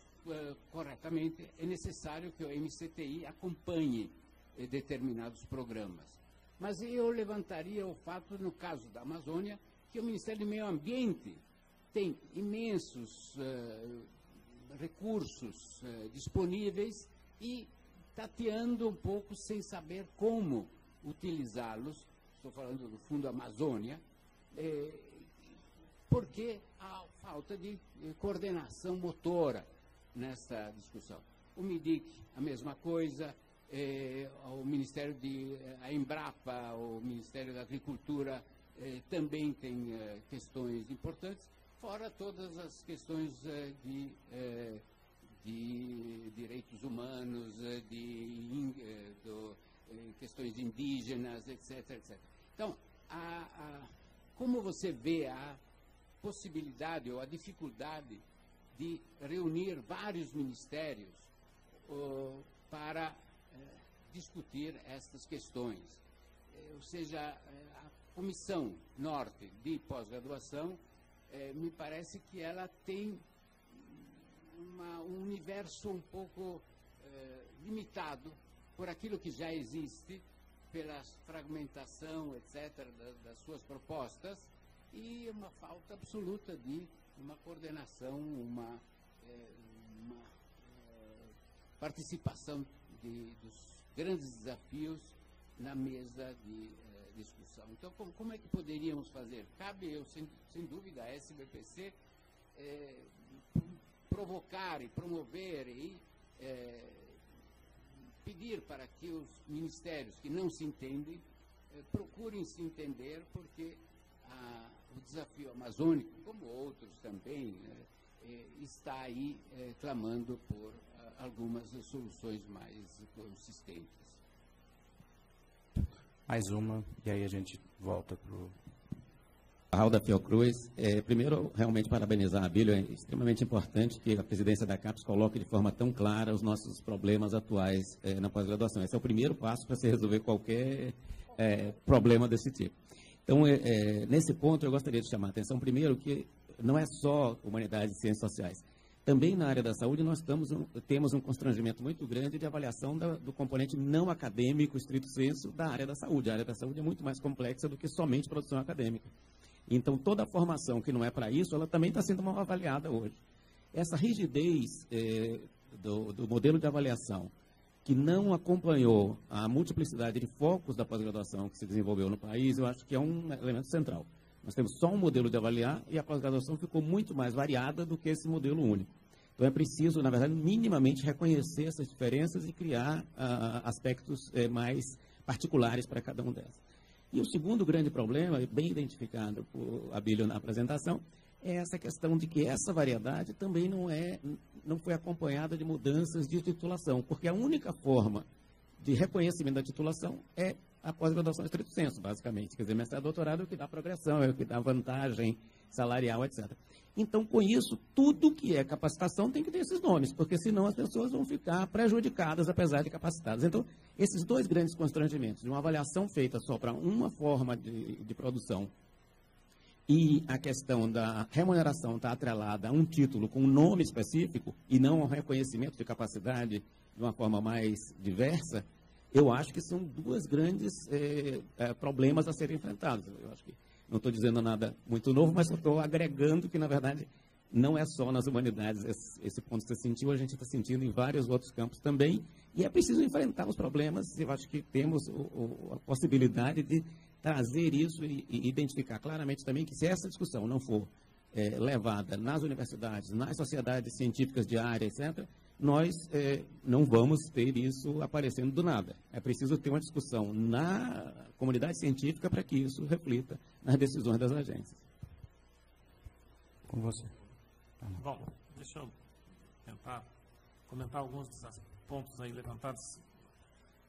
corretamente, é necessário que o MCTI acompanhe determinados programas. Mas eu levantaria o fato, no caso da Amazônia, que o Ministério do Meio Ambiente tem imensos recursos disponíveis e tateando um pouco sem saber como utilizá-los. Estou falando do Fundo Amazônia, porque há falta de coordenação motora nessa discussão. O MIDIC, a mesma coisa, o Ministério a Embrapa, o Ministério da Agricultura também tem questões importantes, fora todas as questões de direitos humanos, questões indígenas, etc., etc. Então, como você vê a possibilidade ou a dificuldade de reunir vários ministérios para discutir estas questões? Ou seja, a Comissão Norte de Pós-Graduação, me parece que ela tem um universo um pouco limitado por aquilo que já existe, pela fragmentação, etc., das suas propostas, e uma falta absoluta de uma coordenação, uma participação dos grandes desafios na mesa de discussão. Então, como é que poderíamos fazer? Cabe, sem dúvida, a SBPC provocar e promover e pedir para que os ministérios que não se entendem procurem se entender, porque o desafio amazônico, como outros também, está aí clamando por algumas soluções mais consistentes. Mais uma, e aí a gente volta para o... Raul da Fiocruz. Primeiro, realmente parabenizar a Abílio. É extremamente importante que a presidência da CAPES coloque de forma tão clara os nossos problemas atuais na pós-graduação. Esse é o primeiro passo para se resolver qualquer problema desse tipo. Então, nesse ponto, eu gostaria de chamar a atenção, primeiro, que não é só humanidades e ciências sociais. Também na área da saúde, nós temos um constrangimento muito grande de avaliação do componente não acadêmico, estrito sensu, da área da saúde. A área da saúde é muito mais complexa do que somente produção acadêmica. Então, toda a formação que não é para isso, ela também está sendo mal avaliada hoje. Essa rigidez do modelo de avaliação, que não acompanhou a multiplicidade de focos da pós-graduação que se desenvolveu no país, eu acho que é um elemento central. Nós temos só um modelo de avaliar e a pós-graduação ficou muito mais variada do que esse modelo único. Então, é preciso, na verdade, minimamente reconhecer essas diferenças e criar aspectos mais particulares para cada um delas. E o segundo grande problema, bem identificado por Abílio na apresentação, é essa questão de que essa variedade também não foi acompanhada de mudanças de titulação, porque a única forma de reconhecimento da titulação é a pós-graduação estrito sensu, basicamente. Quer dizer, mestrado e doutorado é o que dá progressão, é o que dá vantagem salarial, etc. Então, com isso, tudo que é capacitação tem que ter esses nomes, porque senão as pessoas vão ficar prejudicadas, apesar de capacitadas. Então, esses dois grandes constrangimentos, de uma avaliação feita só para uma forma de produção e a questão da remuneração está atrelada a um título com um nome específico e não ao reconhecimento de capacidade de uma forma mais diversa, eu acho que são duas grandes problemas a serem enfrentados. Eu acho que não estou dizendo nada muito novo, mas estou agregando que, na verdade, não é só nas humanidades esse ponto que você sentiu, a gente está sentindo em vários outros campos também, e é preciso enfrentar os problemas. Eu acho que temos a possibilidade de trazer isso e identificar claramente também que, se essa discussão não for levada nas universidades, nas sociedades científicas de área, etc., nós não vamos ter isso aparecendo do nada. É preciso ter uma discussão na comunidade científica para que isso reflita nas decisões das agências. Com você. Bom, deixa eu tentar comentar alguns dos pontos aí levantados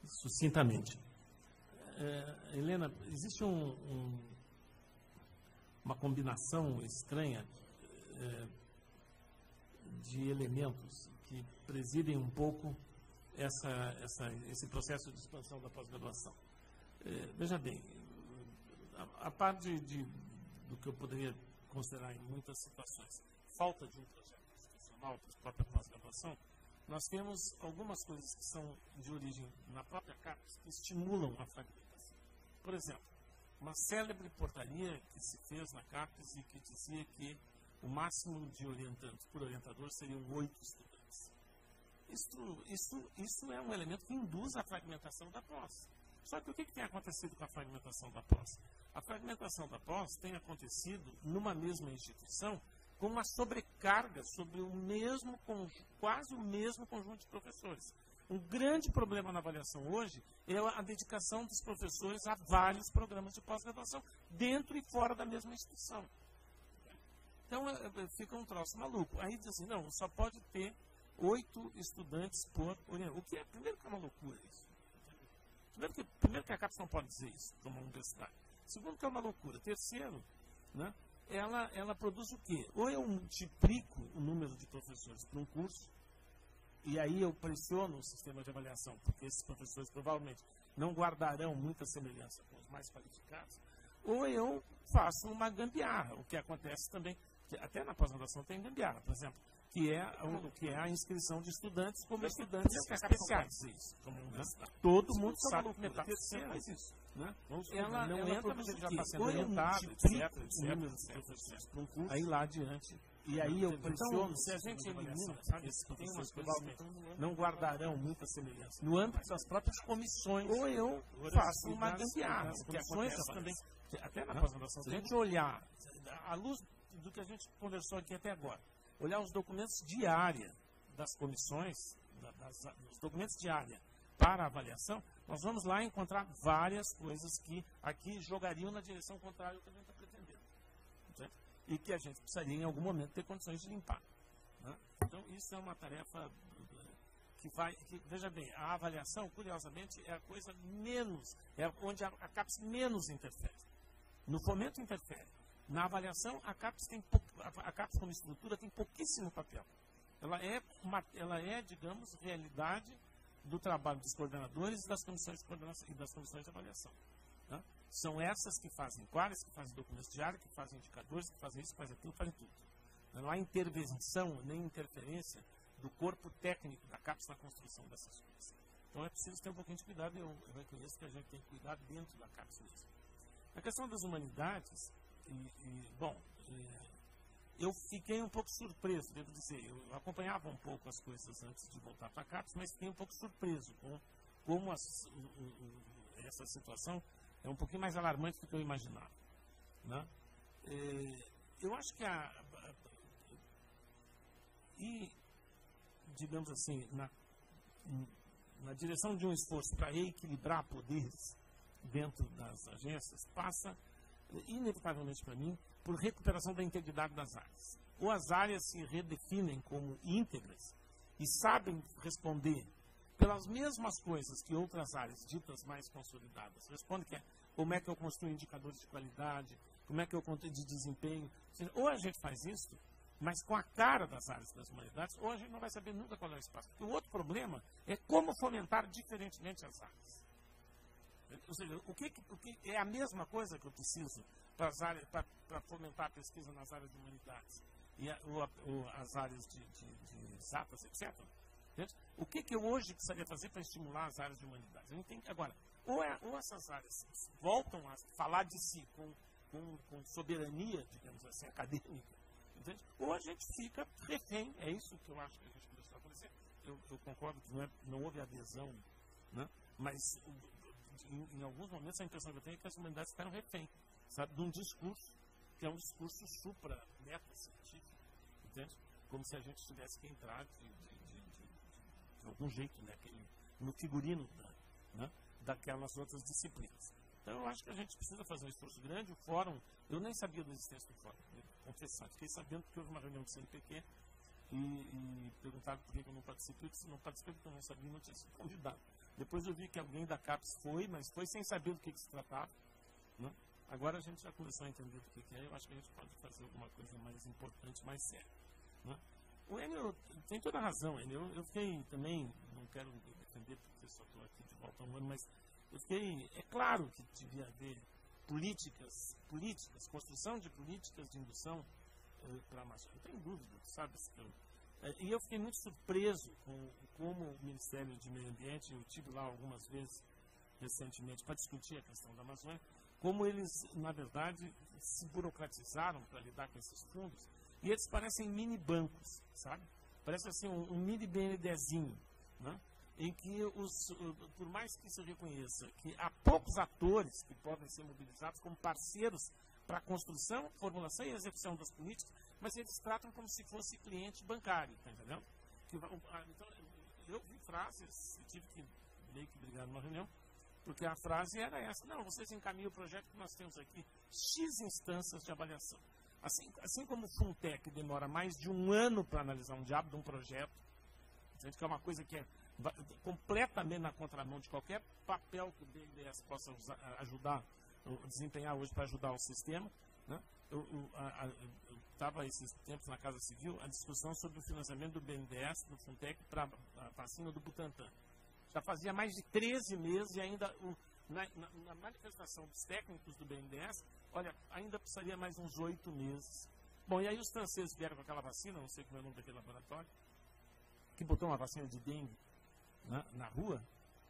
sucintamente. Helena, existe uma combinação estranha de elementos que presidem um pouco esse processo de expansão da pós-graduação. Veja bem, a parte do que eu poderia considerar em muitas situações, falta de um projeto institucional para a própria pós-graduação, nós temos algumas coisas que são de origem na própria CAPES que estimulam a fragmentação. Por exemplo, uma célebre portaria que se fez na CAPES e que dizia que o máximo de orientantes por orientador seriam 8 estudantes. Isso é um elemento que induz a fragmentação da pós. Só que o que tem acontecido com a fragmentação da pós? A fragmentação da pós tem acontecido numa mesma instituição com uma sobrecarga sobre quase o mesmo conjunto de professores. Um grande problema na avaliação hoje é a dedicação dos professores a vários programas de pós-graduação, dentro e fora da mesma instituição. Então, fica um troço maluco. Aí diz assim, não, só pode ter 8 estudantes por orientador. O que é, primeiro, que é uma loucura isso. Primeiro que a CAPES não pode dizer isso para uma universidade. Segundo, que é uma loucura. Terceiro, né, ela produz o quê? Ou eu multiplico o número de professores para um curso, e aí eu pressiono o sistema de avaliação, porque esses professores provavelmente não guardarão muita semelhança com os mais qualificados, ou eu faço uma gambiarra, o que acontece também, que até na pós-graduação tem gambiarra, por exemplo, que é a inscrição de estudantes como estudantes especiais. Isso, todo mundo sabe que a terceira faz isso. Né? Ela entra, mas ele já está sendo orientado, etc. Para um curso, aí lá adiante. E aí eu pressiono, se a gente elimina, esses professores provavelmente não guardarão muita semelhança. No âmbito das próprias comissões, ou eu faço uma gambiarra, as comissões também, até na pós-graduação, se a gente olhar, à luz do que a gente conversou aqui até agora, olhar os documentos de área das comissões, os documentos de área para avaliação, nós vamos lá encontrar várias coisas que aqui jogariam na direção contrária ao que a gente está pretendendo. Certo? E que a gente precisaria, em algum momento, ter condições de limpar. Né? Então, isso é uma tarefa veja bem, a avaliação, curiosamente, é a coisa menos, é onde a CAPES menos interfere. No fomento interfere. Na avaliação, a CAPES como estrutura tem pouquíssimo papel. Ela é, digamos, realidade do trabalho dos coordenadores e das comissões de coordenação e das comissões de avaliação. Né? São essas que fazem quadros, que fazem documentos diários, que fazem indicadores, que fazem isso, fazem aquilo, fazem tudo. Não há intervenção nem interferência do corpo técnico da CAPES na construção dessas coisas. Então é preciso ter um pouquinho de cuidado, eu reconheço que a gente tem que cuidar dentro da CAPES mesmo. Na questão das humanidades, eu fiquei um pouco surpreso, devo dizer, eu acompanhava um pouco as coisas antes de voltar para a CAPES, mas fiquei um pouco surpreso com como essa situação é um pouquinho mais alarmante do que eu imaginava. Né? Eu acho que digamos assim, na direção de um esforço para equilibrar poderes dentro das agências, passa, inevitavelmente para mim, por recuperação da integridade das áreas. Ou as áreas se redefinem como íntegras e sabem responder pelas mesmas coisas que outras áreas ditas mais consolidadas. Responde que como é que eu construo indicadores de qualidade, como é que eu construo de desempenho. Ou a gente faz isso, mas com a cara das áreas das humanidades, ou a gente não vai saber nunca qual é o espaço. Porque o outro problema é como fomentar diferentemente as áreas. Ou seja, o que é a mesma coisa que eu preciso para fomentar a pesquisa nas áreas de humanidades ou as áreas de exatas, etc. Entende? O que eu hoje precisaria fazer para estimular as áreas de humanidades? Eu entendo. Agora, ou essas áreas voltam a falar de si com soberania, digamos assim, acadêmica, entende? Ou a gente fica refém. É isso que eu acho que a gente começou a acontecer. Eu concordo que não houve adesão, né? Mas em alguns momentos a impressão que eu tenho é que as humanidades ficaram refém, sabe, de um discurso que é um discurso supra-meta-científico, entende? Como se a gente tivesse que entrar de algum jeito, né, no figurino daquelas outras disciplinas. Então, eu acho que a gente precisa fazer um esforço grande. O fórum, eu nem sabia da existência do fórum, confessar. Fiquei sabendo que houve uma reunião do CNPq e perguntaram por que eu não participei. Eu disse, não participei porque eu não sabia, não tinha sido convidado. Depois eu vi que alguém da CAPES foi, mas foi sem saber do que se tratava. Né? Agora a gente já começou a entender do que é. Eu acho que a gente pode fazer alguma coisa mais importante, mais séria. Né? O Enio tem toda a razão. Eu fiquei também, não quero defender porque só estou aqui de volta a um ano, mas eu fiquei, é claro que devia haver políticas, construção de políticas de indução para a Amazônia. Não tenho dúvida, sabe? E eu fiquei muito surpreso com como o Ministério de Meio Ambiente, eu estive lá algumas vezes recentemente para discutir a questão da Amazônia, como eles, na verdade, se burocratizaram para lidar com esses fundos, e eles parecem mini bancos, sabe? Parece assim um mini BNDESinho, né? Em que, por mais que se reconheça que há poucos atores que podem ser mobilizados como parceiros para a construção, formulação e execução das políticas, mas eles tratam como se fosse cliente bancário, tá entendendo? Então, eu vi frases, eu tive que meio que brigar numa reunião, porque a frase era essa: não, vocês encaminham o projeto que nós temos aqui X instâncias de avaliação. Assim como o Funtec demora mais de um ano para analisar um diabo de um projeto, que é uma coisa que é completamente na contramão de qualquer papel que o BNDES possa ajudar, desempenhar hoje para ajudar o sistema. Né? Eu estava esses tempos na Casa Civil a discussão sobre o financiamento do BNDES, do Funtec, para a vacina do Butantan. Já fazia mais de 13 meses e ainda, na manifestação dos técnicos do BNDES, olha, ainda precisaria mais uns 8 meses. Bom, e aí os franceses vieram com aquela vacina, não sei como é o nome daquele laboratório, que botou uma vacina de dengue na rua,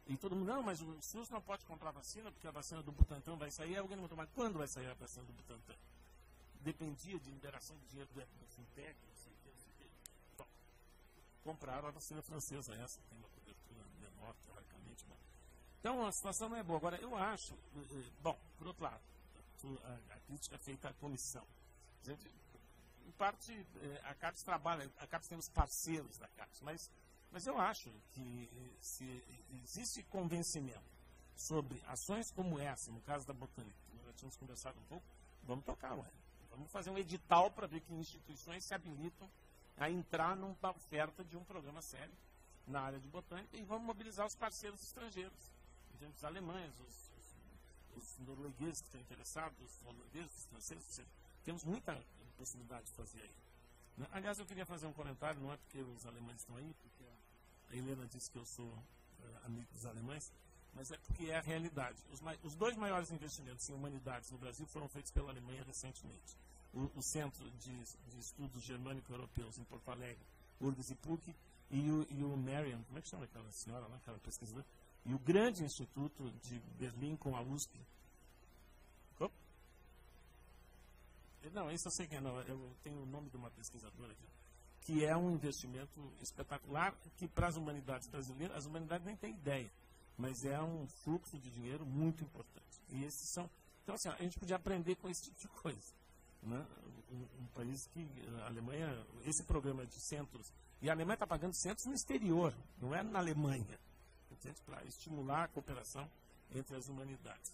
e todo mundo, não, mas o SUS não pode comprar vacina, porque a vacina do Butantan vai sair. Aí alguém não mas quando vai sair a vacina do Butantan? Dependia de liberação de dinheiro do Fintech, não sei o que. Bom, compraram a vacina francesa, essa tem uma cobertura menor, teoricamente. Bom. Então a situação não é boa. Agora, eu acho, bom, por outro lado, a crítica feita à comissão. Em parte, a CAPES trabalha, a CAPES tem os parceiros da CAPES, mas eu acho que se existe convencimento sobre ações como essa, no caso da Botânica, que nós já tínhamos conversado um pouco, vamos tocar, vamos fazer um edital para ver que instituições se habilitam a entrar numa oferta de um programa sério na área de Botânica e vamos mobilizar os parceiros estrangeiros, os alemães, os noruegueses que estão interessados, os holandeses, os franceses, temos muita possibilidade de fazer aí. Aliás, eu queria fazer um comentário, não é porque os alemães estão aí, porque a Helena disse que eu sou amigo dos alemães, mas é porque é a realidade. Os dois maiores investimentos em humanidades no Brasil foram feitos pela Alemanha recentemente. O Centro de Estudos Germânico-Europeus em Porto Alegre, URGS e PUC, e o Marian, como é que chama aquela senhora lá, aquela pesquisadora? E o grande instituto de Berlim com a USP. Não, isso eu sei que não, eu tenho o nome de uma pesquisadora aqui, que é um investimento espetacular, que para as humanidades brasileiras, as humanidades nem têm ideia, mas é um fluxo de dinheiro muito importante. E esses são, então assim, a gente podia aprender com esse tipo de coisa. Né? Um país que, a Alemanha, esse programa de centros, e a Alemanha está pagando centros no exterior, não é na Alemanha, para estimular a cooperação entre as humanidades.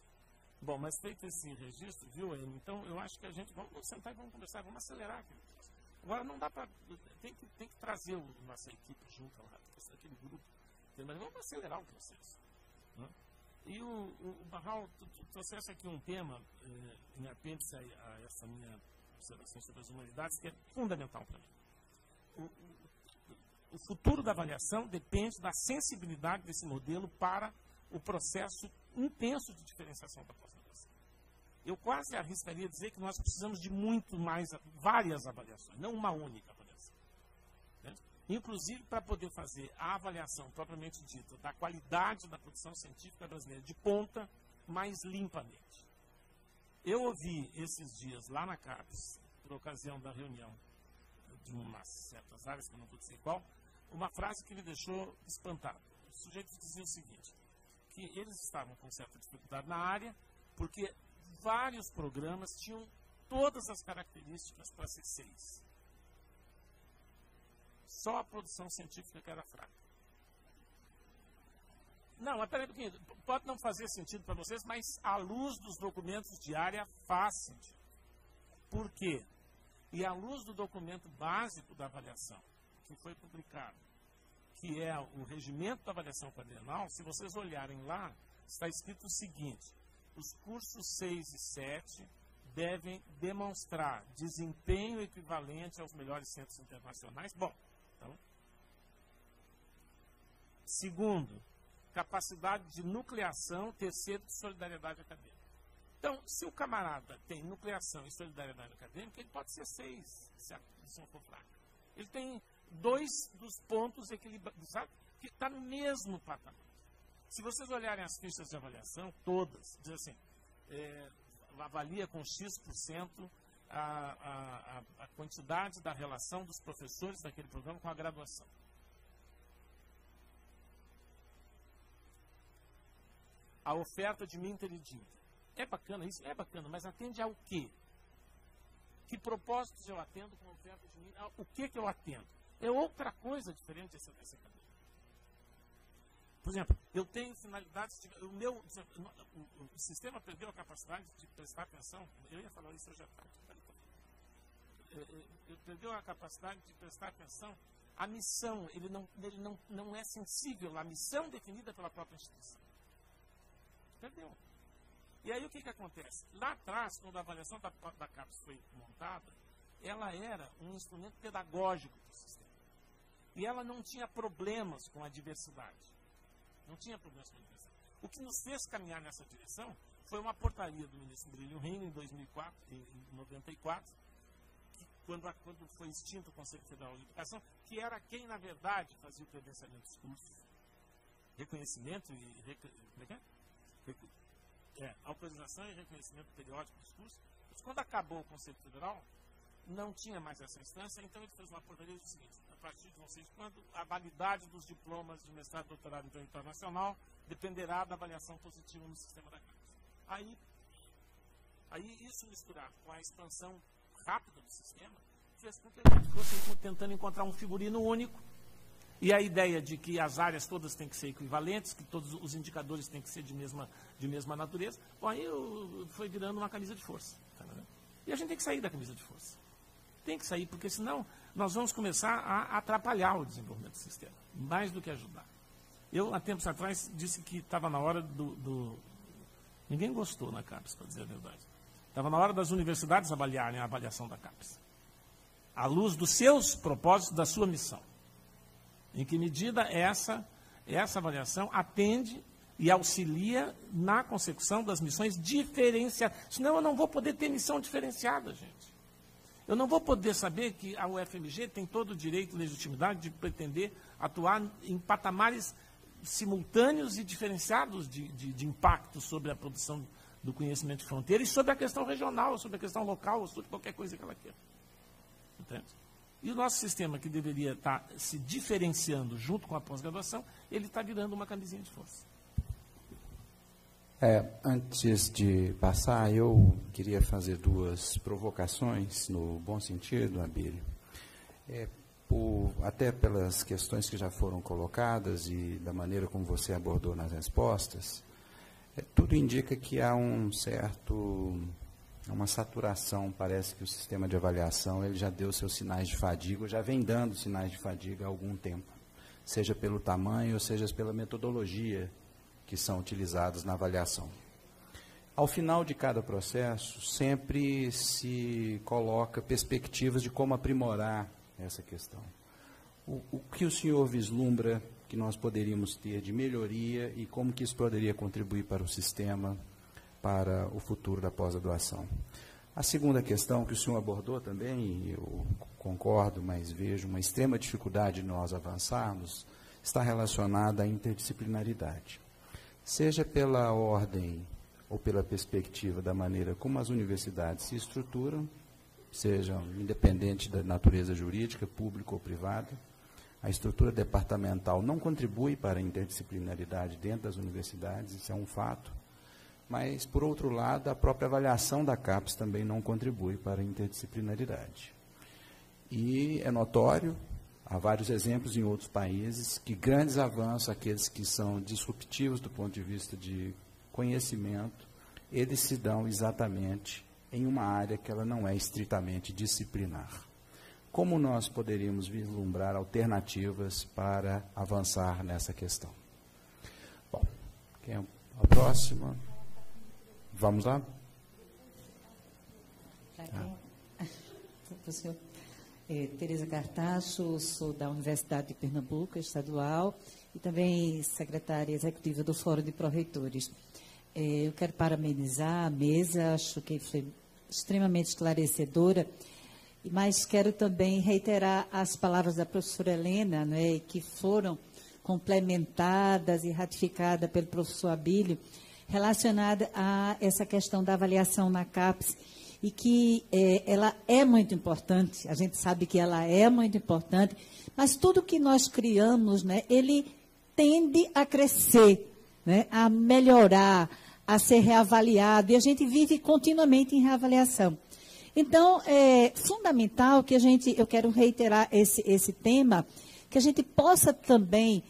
Bom, mas feito esse registro, viu, então eu acho que a gente, vamos sentar e vamos conversar, vamos acelerar aquele processo. Agora não dá para, tem que trazer a nossa equipe junto lá, aquele grupo, mas vamos acelerar o processo. Né? E o Barral, tu trouxeste aqui um tema, em apêndice a essa minha observação sobre as humanidades, que é fundamental para mim. O futuro da avaliação depende da sensibilidade desse modelo para o processo intenso de diferenciação da pós-graduação. Eu quase arriscaria dizer que nós precisamos de muito mais, várias avaliações, não uma única avaliação. Né? Inclusive para poder fazer a avaliação propriamente dita da qualidade da produção científica brasileira de ponta mais limpamente. Eu ouvi esses dias lá na CAPES, por ocasião da reunião de umas certas áreas, que eu não vou dizer qual, uma frase que me deixou espantado. O sujeito dizia o seguinte, que eles estavam com certa dificuldade na área, porque vários programas tinham todas as características para ser 6. Só a produção científica que era fraca. Não, mas peraí um pouquinho. Pode não fazer sentido para vocês, mas à luz dos documentos de área faz sentido. Por quê? E à luz do documento básico da avaliação, que foi publicado, que é o regimento da avaliação quadrienal, se vocês olharem lá, está escrito o seguinte: os cursos 6 e 7 devem demonstrar desempenho equivalente aos melhores centros internacionais. Bom, então, segundo, capacidade de nucleação, terceiro, de solidariedade acadêmica. Então, se o camarada tem nucleação e solidariedade acadêmica, ele pode ser 6, se a condição for fraca. Ele tem 2 dos pontos equilibrados, sabe? Que está no mesmo patamar. Se vocês olharem as fichas de avaliação, todas, diz assim, avalia com X% a quantidade da relação dos professores daquele programa com a graduação. A oferta de Minter e Dinter. É bacana isso? É bacana, mas atende ao quê? Que propósitos eu atendo com a oferta de Minter? O que eu atendo? É outra coisa diferente dessa cadeira. Por exemplo, eu tenho finalidades, o sistema perdeu a capacidade de prestar atenção, eu ia falar isso hoje à tarde, perdeu a capacidade de prestar atenção à missão, ele não é sensível à missão definida pela própria instituição. Perdeu. E aí o que acontece? Lá atrás, quando a avaliação da CAPES foi montada, ela era um instrumento pedagógico do sistema. E ela não tinha problemas com a diversidade. Não tinha problemas com a diversidade. O que nos fez caminhar nessa direção foi uma portaria do ministro Brilho Reino em 94, que, quando foi extinto o Conselho Federal de Educação, que era quem, na verdade, fazia o credenciamento dos cursos, reconhecimento e autorização e reconhecimento periódico dos cursos. Mas quando acabou o Conselho Federal, não tinha mais essa instância, então ele fez uma portaria do seguinte: a partir de não sei quando, a validade dos diplomas de mestrado e doutorado em internacional dependerá da avaliação positiva no sistema da CAPES. Aí isso misturado com a expansão rápida do sistema, fez com que a gente fosse tentando encontrar um figurino único. E a ideia de que as áreas todas têm que ser equivalentes, que todos os indicadores têm que ser de mesma natureza, bom, aí foi virando uma camisa de força. Tá, né? E a gente tem que sair da camisa de força. Tem que sair, porque senão nós vamos começar a atrapalhar o desenvolvimento do sistema, mais do que ajudar. Eu, há tempos atrás, disse que estava na hora Ninguém gostou na CAPES, para dizer a verdade. Estava na hora das universidades avaliarem a avaliação da CAPES, à luz dos seus propósitos, da sua missão. Em que medida essa avaliação atende e auxilia na consecução das missões diferenciadas. Senão eu não vou poder ter missão diferenciada, gente. Eu não vou poder saber que a UFMG tem todo o direito e legitimidade de pretender atuar em patamares simultâneos e diferenciados de impacto sobre a produção do conhecimento de fronteira e sobre a questão regional, sobre a questão local, sobre qualquer coisa que ela queira. Entende? E o nosso sistema, que deveria estar se diferenciando junto com a pós-graduação, ele está virando uma camisinha de força. Antes de passar, eu queria fazer 2 provocações, no bom sentido, Abílio. Até pelas questões que já foram colocadas e da maneira como você abordou nas respostas, tudo indica que há uma saturação. Parece que o sistema de avaliação ele já deu seus sinais de fadiga, já vem dando sinais de fadiga há algum tempo, seja pelo tamanho, ou seja pela metodologia que são utilizados na avaliação. Ao final de cada processo, sempre se coloca perspectivas de como aprimorar essa questão. O que o senhor vislumbra que nós poderíamos ter de melhoria e como que isso poderia contribuir para o sistema, para o futuro da pós-graduação? A segunda questão que o senhor abordou também, eu concordo, mas vejo uma extrema dificuldade de nós avançarmos, está relacionada à interdisciplinaridade. Seja pela ordem ou pela perspectiva da maneira como as universidades se estruturam, sejam independente da natureza jurídica, pública ou privada, a estrutura departamental não contribui para a interdisciplinaridade dentro das universidades, isso é um fato. mas, por outro lado, a própria avaliação da CAPES também não contribui para a interdisciplinaridade. E é notório, há vários exemplos em outros países, que grandes avanços, aqueles que são disruptivos do ponto de vista de conhecimento, eles se dão exatamente em uma área que ela não é estritamente disciplinar. Como nós poderíamos vislumbrar alternativas para avançar nessa questão? Bom, quem é a próxima? Vamos lá? Professor Tereza Cartacho, sou da Universidade de Pernambuco, estadual, e também secretária executiva do Fórum de Pró-Reitores. Eu quero parabenizar a mesa, acho que foi extremamente esclarecedora, mas quero também reiterar as palavras da professora Helena, né, que foram complementadas e ratificadas pelo professor Abílio, relacionada a essa questão da avaliação na CAPES, e que ela é muito importante, a gente sabe que ela é muito importante, mas tudo que nós criamos, né, ele tende a crescer, né, a melhorar, a ser reavaliado, e a gente vive continuamente em reavaliação. Então, é fundamental que eu quero reiterar esse tema, que a gente possa também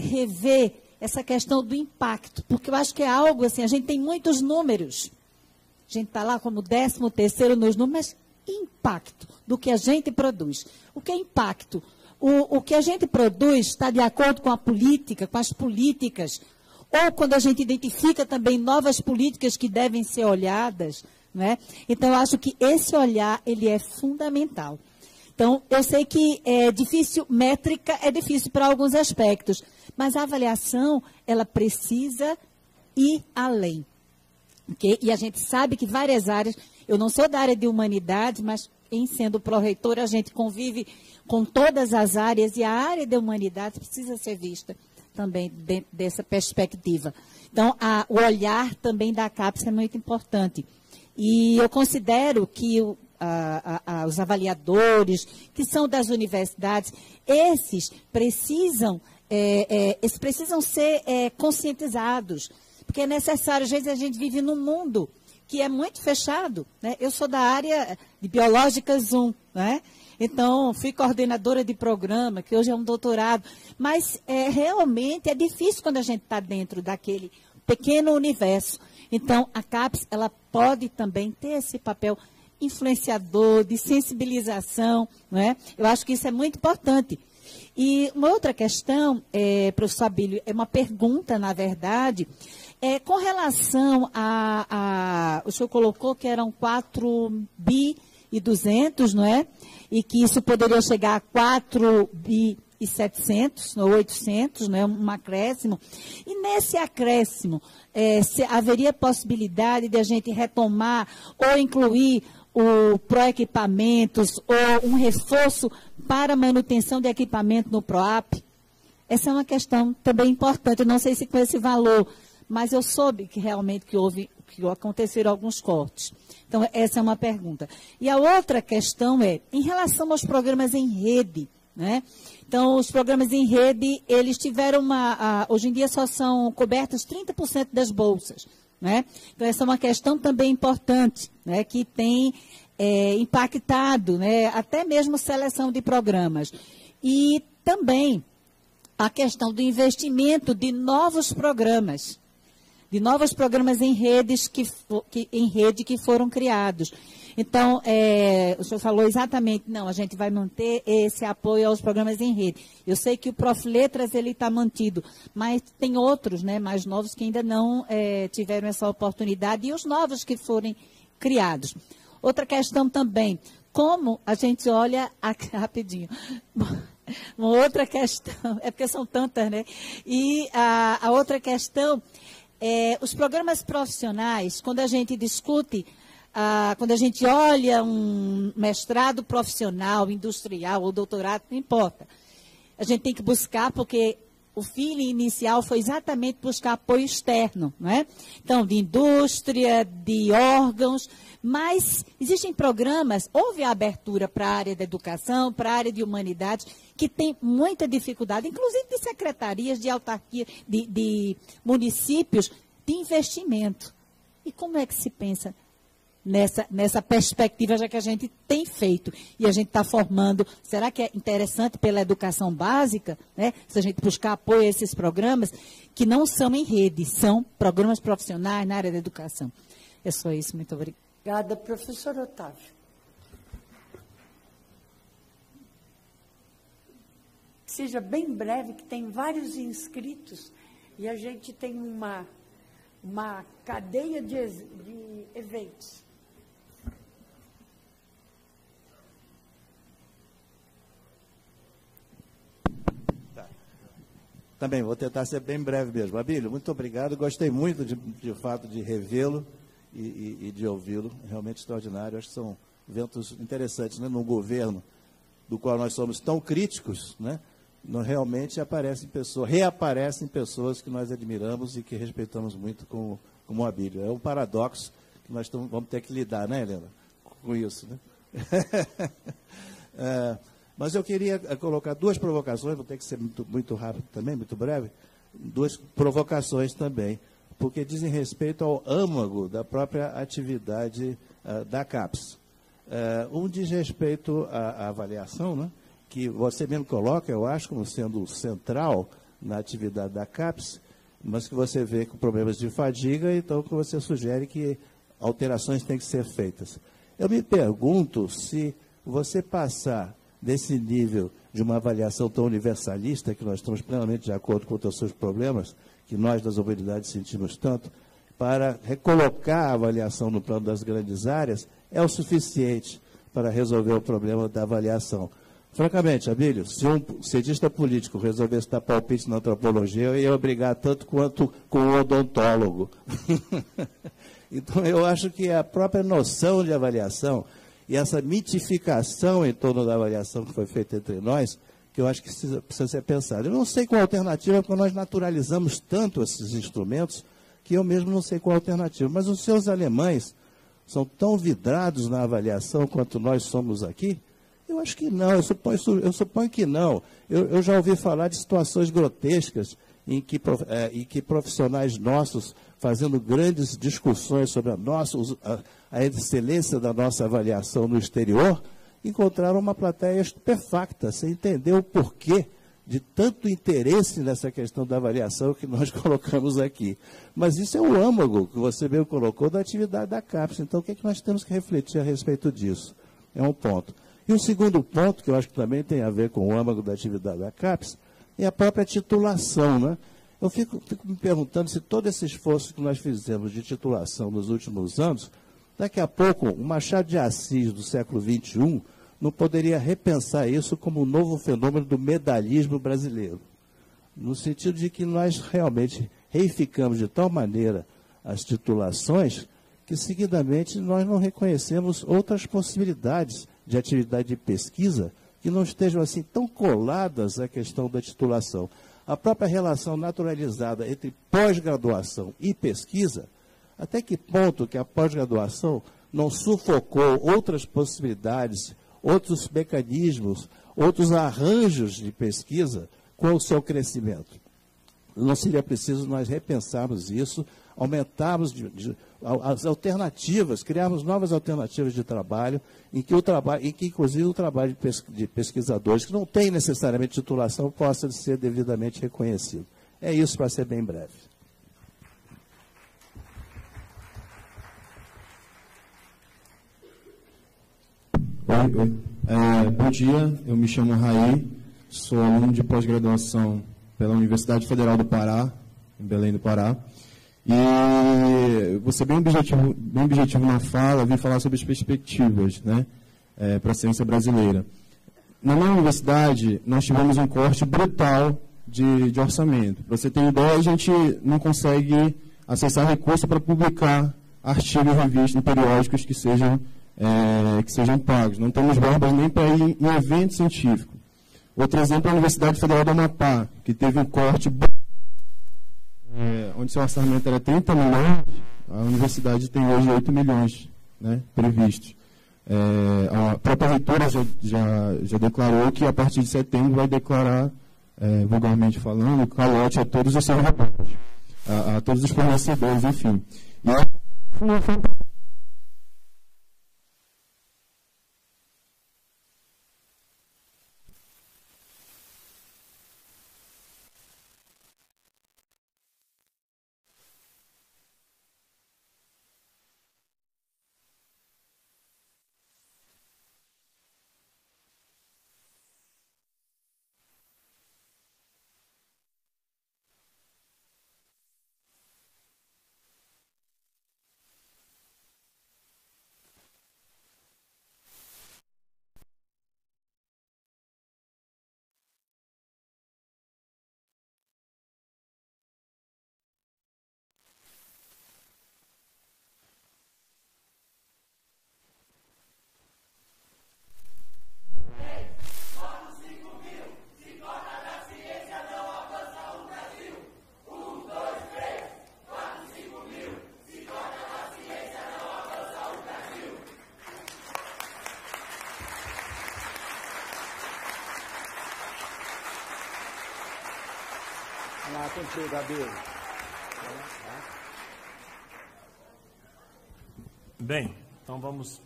rever essa questão do impacto, porque eu acho que é algo assim, a gente tem muitos números, a gente está lá como 13º nos números, mas impacto do que a gente produz. O que é impacto? O que a gente produz está de acordo com a política, com as políticas, ou quando a gente identifica também novas políticas que devem ser olhadas, né? Então, eu acho que esse olhar, ele é fundamental. Então, eu sei que é difícil, métrica é difícil para alguns aspectos, mas a avaliação, ela precisa ir além. Okay? E a gente sabe que várias áreas, eu não sou da área de humanidades, mas em sendo pró-reitor, a gente convive com todas as áreas, e a área de humanidades precisa ser vista também dentro dessa perspectiva. Então, o olhar também da CAPES é muito importante. E eu considero que os avaliadores, que são das universidades, esses precisam ser conscientizados, porque é necessário, às vezes a gente vive num mundo que é muito fechado, né? Eu sou da área de Biológicas 1, né? Então, fui coordenadora de programa, que hoje é um doutorado, mas realmente é difícil quando a gente está dentro daquele pequeno universo. Então, a CAPES, ela pode também ter esse papel influenciador, de sensibilização, não é? Eu acho que isso é muito importante. E uma outra questão, professor Abílio, é uma pergunta, na verdade, com relação o senhor colocou que eram 4.200 bi, não é? E que isso poderia chegar a 4.700 ou 800, não é? Um acréscimo. E nesse acréscimo, haveria possibilidade de a gente retomar ou incluir o pró-equipamentos ou um reforço para manutenção de equipamento no PROAP? Essa é uma questão também importante. Eu não sei se com esse valor, mas eu soube que realmente que aconteceram alguns cortes. Então, essa é uma pergunta. E a outra questão em relação aos programas em rede, né? Então, os programas em rede, eles tiveram hoje em dia só são cobertas 30% das bolsas, né? Então, essa é uma questão também importante, né? Que tem impactado, né? Até mesmo seleção de programas. E também a questão do investimento de novos programas em redes em rede que foram criados. Então, o senhor falou exatamente, não, a gente vai manter esse apoio aos programas em rede. Eu sei que o Prof. Letras, ele está mantido, mas tem outros, né, mais novos que ainda não tiveram essa oportunidade, e os novos que forem criados. Outra questão também, como a gente olha, rapidinho, uma outra questão, é porque são tantas, né? E a outra questão os programas profissionais, quando a gente discute, quando a gente olha um mestrado profissional, industrial ou doutorado, não importa. A gente tem que buscar, porque o feeling inicial foi exatamente buscar apoio externo, não é? Então, de indústria, de órgãos, mas existem programas, houve a abertura para a área da educação, para a área de humanidades, que tem muita dificuldade, inclusive de secretarias, de autarquia, de municípios, de investimento. E como é que se pensa nessa perspectiva, já que a gente tem feito e a gente está formando? Será que é interessante pela educação básica, né, se a gente buscar apoio a esses programas, que não são em rede, são programas profissionais na área da educação? É só isso, muito obrigada. Obrigada, professor Otávio. Seja bem breve, que tem vários inscritos e a gente tem uma cadeia de eventos. Também vou tentar ser bem breve mesmo. Abílio, muito obrigado. Gostei muito, de fato, de revê-lo e de ouvi-lo. Realmente extraordinário. Acho que são eventos interessantes, né? Num governo do qual nós somos tão críticos, né? Realmente reaparecem pessoas que nós admiramos e que respeitamos muito como o Abílio. É um paradoxo que nós vamos ter que lidar, né, Helena? Com isso, né? Mas eu queria colocar duas provocações, vou ter que ser muito rápido também, muito breve, duas provocações também, porque dizem respeito ao âmago da própria atividade da CAPES. Um diz respeito à avaliação, né, que você mesmo coloca, eu acho, como sendo central na atividade da CAPES, mas que você vê com problemas de fadiga, então que você sugere que alterações têm que ser feitas. Eu me pergunto se você passar desse nível de uma avaliação tão universalista, que nós estamos plenamente de acordo com os seus problemas, que nós das humanidades sentimos tanto, para recolocar a avaliação no plano das grandes áreas, é o suficiente para resolver o problema da avaliação. Francamente, Abílio, se um cientista político resolvesse dar palpite na antropologia, eu ia brigar tanto quanto com o odontólogo. Então, eu acho que a própria noção de avaliação e essa mitificação em torno da avaliação que foi feita entre nós, que eu acho que precisa ser pensada. Eu não sei qual a alternativa, porque nós naturalizamos tanto esses instrumentos, que eu mesmo não sei qual a alternativa. Mas os seus alemães são tão vidrados na avaliação quanto nós somos aqui? Eu acho que não, eu suponho que não. Eu já ouvi falar de situações grotescas em que profissionais nossos, fazendo grandes discussões sobre a excelência da nossa avaliação no exterior, encontraram uma plateia estupefacta, sem entender o porquê de tanto interesse nessa questão da avaliação que nós colocamos aqui. Mas isso é o âmago que você mesmo colocou da atividade da CAPES. Então, o que é que nós temos que refletir a respeito disso? É um ponto. E o segundo ponto, que eu acho que também tem a ver com o âmago da atividade da CAPES, é a própria titulação, né? Eu fico me perguntando se todo esse esforço que nós fizemos de titulação nos últimos anos, daqui a pouco, o Machado de Assis do século XXI não poderia repensar isso como um novo fenômeno do medalhismo brasileiro, no sentido de que nós realmente reificamos de tal maneira as titulações que, seguidamente, nós não reconhecemos outras possibilidades de atividade de pesquisa que não estejam assim tão coladas à questão da titulação. A própria relação naturalizada entre pós-graduação e pesquisa, até que ponto que a pós-graduação não sufocou outras possibilidades, outros mecanismos, outros arranjos de pesquisa com o seu crescimento? Não seria preciso nós repensarmos isso, aumentarmos as alternativas, criarmos novas alternativas de trabalho, em que inclusive o trabalho de pesquisadores que não tem necessariamente titulação possa ser devidamente reconhecido. É isso, para ser bem breve. Oi. Bom dia, eu me chamo Raí, sou aluno de pós-graduação pela Universidade Federal do Pará, em Belém do Pará. E vou ser bem objetivo na fala, vim falar sobre as perspectivas, né, para a ciência brasileira. Na minha universidade, nós tivemos um corte brutal de orçamento. Para você ter ideia, a gente não consegue acessar recursos para publicar artigos, revistas e periódicos que sejam pagos. Não temos verbas nem para ir em evento científico. Outro exemplo é a Universidade Federal do Amapá, que teve um corte onde seu orçamento era 30 milhões, a universidade tem hoje 8 milhões, né, previstos. A própria reitora já declarou que a partir de setembro vai declarar, vulgarmente falando, calote a todos os seus recursos. a todos os fornecedores, enfim. Contigo, Abílio. Bem, então vamos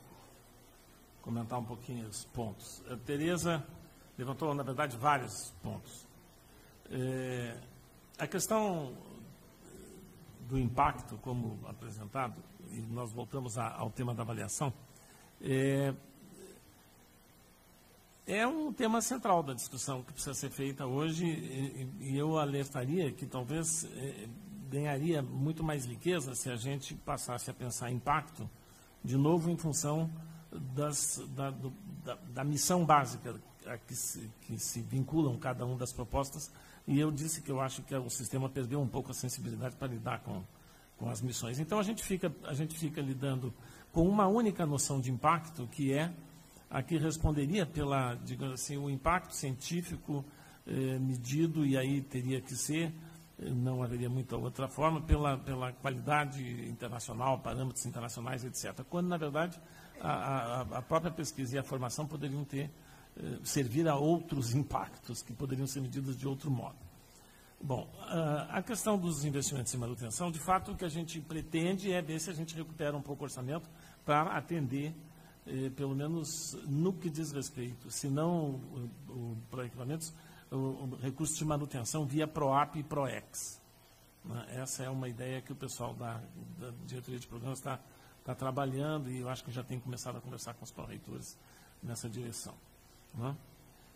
comentar um pouquinho os pontos. A Tereza levantou, na verdade, vários pontos. A questão do impacto, como apresentado, e nós voltamos ao tema da avaliação, é um tema central da discussão que precisa ser feita hoje, e eu alertaria que talvez ganharia muito mais riqueza se a gente passasse a pensar impacto, de novo, em função da missão básica a que se vinculam cada uma das propostas, e eu disse que eu acho que o sistema perdeu um pouco a sensibilidade para lidar com as missões. Então, a gente fica lidando com uma única noção de impacto, que é a que responderia pela, digamos assim, o impacto científico medido, e aí teria que ser, não haveria muita outra forma, pela qualidade internacional, parâmetros internacionais, etc. Quando, na verdade, a própria pesquisa e a formação poderiam servir a outros impactos que poderiam ser medidos de outro modo. Bom, a questão dos investimentos em manutenção, de fato, o que a gente pretende é ver se a gente recupera um pouco o orçamento para atender, pelo menos no que diz respeito, se não para equipamentos, o recurso de manutenção via PROAP e PROEX. Essa é uma ideia que o pessoal da diretoria de programas está trabalhando, e eu acho que já tem começado a conversar com os pró-reitores nessa direção.